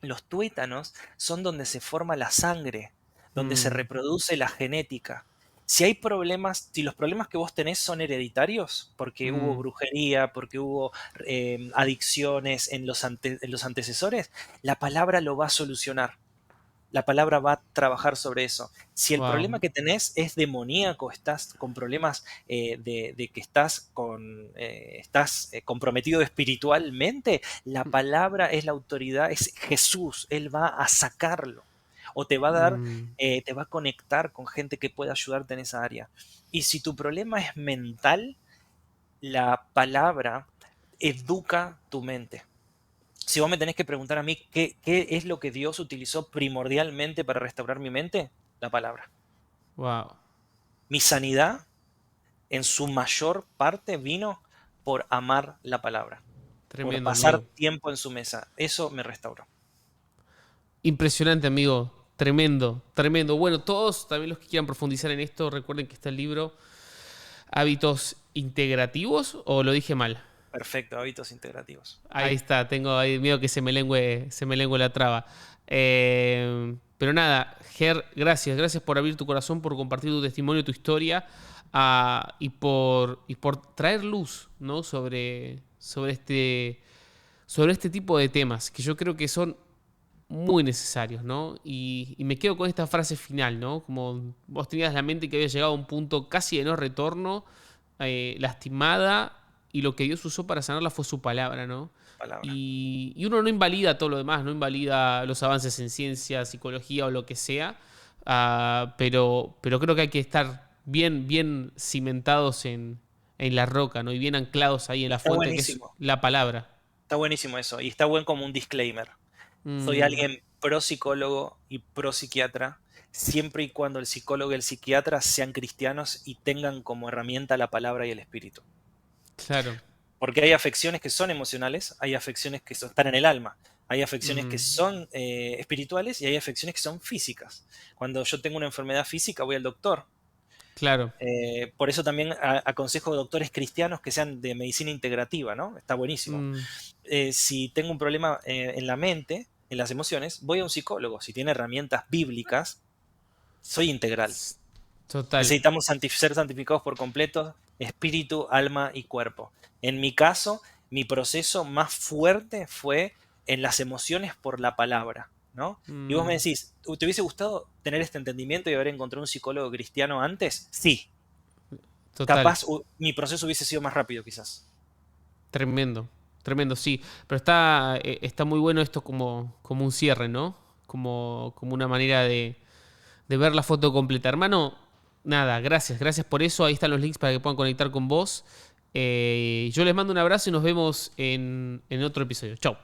Los tuétanos son donde se forma la sangre, donde se mm, reproduce la genética. Si hay problemas, si los problemas que vos tenés son hereditarios, porque hubo mm. brujería, porque hubo adicciones en los antecesores, la palabra lo va a solucionar. La palabra va a trabajar sobre eso. Si el problema Wow. que tenés es demoníaco, estás con problemas de que estás comprometido espiritualmente, la palabra es la autoridad, es Jesús, Él va a sacarlo. O te va a dar, Mm, te va a conectar con gente que pueda ayudarte en esa área. Y si tu problema es mental, la palabra educa tu mente. Si vos me tenés que preguntar a mí qué es lo que Dios utilizó primordialmente para restaurar mi mente, la palabra. wow. Mi sanidad, en su mayor parte, vino por amar la palabra, por Tremendo, pasar amigo. tiempo en su mesa. Eso me restauró. Impresionante, amigo. Tremendo, tremendo. Bueno, todos, también los que quieran profundizar en esto, recuerden que está el libro Hábitos Integrativos, o lo dije mal. Perfecto, hábitos integrativos. Ahí está, tengo ahí miedo que se me lengüe la traba. Pero nada, Ger, gracias, gracias por abrir tu corazón, por compartir tu testimonio, tu historia, y por traer luz, ¿no? Sobre este tipo de temas, que yo creo que son muy necesarios, ¿no? Y me quedo con esta frase final, ¿no? Como vos tenías la mente que había llegado a un punto casi de no retorno, lastimada, y lo que Dios usó para sanarla fue su palabra, ¿no? Palabra. Y uno no invalida todo lo demás, no invalida los avances en ciencia, psicología o lo que sea, pero creo que hay que estar bien, bien cimentados en la roca, ¿no? Y bien anclados ahí en la fuente, que es la palabra. Está buenísimo eso. Y está buen como un disclaimer. Soy Mm, alguien pro psicólogo y pro psiquiatra, siempre y cuando el psicólogo y el psiquiatra sean cristianos y tengan como herramienta la palabra y el espíritu. claro. Porque hay afecciones que son emocionales, hay afecciones que están en el alma, hay afecciones que Mm, son espirituales y hay afecciones que son físicas. Cuando yo tengo una enfermedad física voy al doctor. claro. Por eso también aconsejo doctores cristianos que sean de medicina integrativa, ¿no? Está buenísimo. Mm, Si tengo un problema en la mente, en las emociones, voy a un psicólogo. Si tiene herramientas bíblicas, soy integral. total. Necesitamos ser santificados por completo, espíritu, alma y cuerpo. En mi caso, mi proceso más fuerte fue en las emociones por la palabra, ¿no? Y vos me Mm, decís, ¿te hubiese gustado tener este entendimiento y haber encontrado un psicólogo cristiano antes? Sí. total. Capaz mi proceso hubiese sido más rápido, quizás. Tremendo. Tremendo, sí. Pero está muy bueno esto como un cierre, ¿no? Como una manera de ver la foto completa. Hermano, nada, gracias. Gracias por eso. Ahí están los links para que puedan conectar con vos. Yo les mando un abrazo y nos vemos en otro episodio. Chau.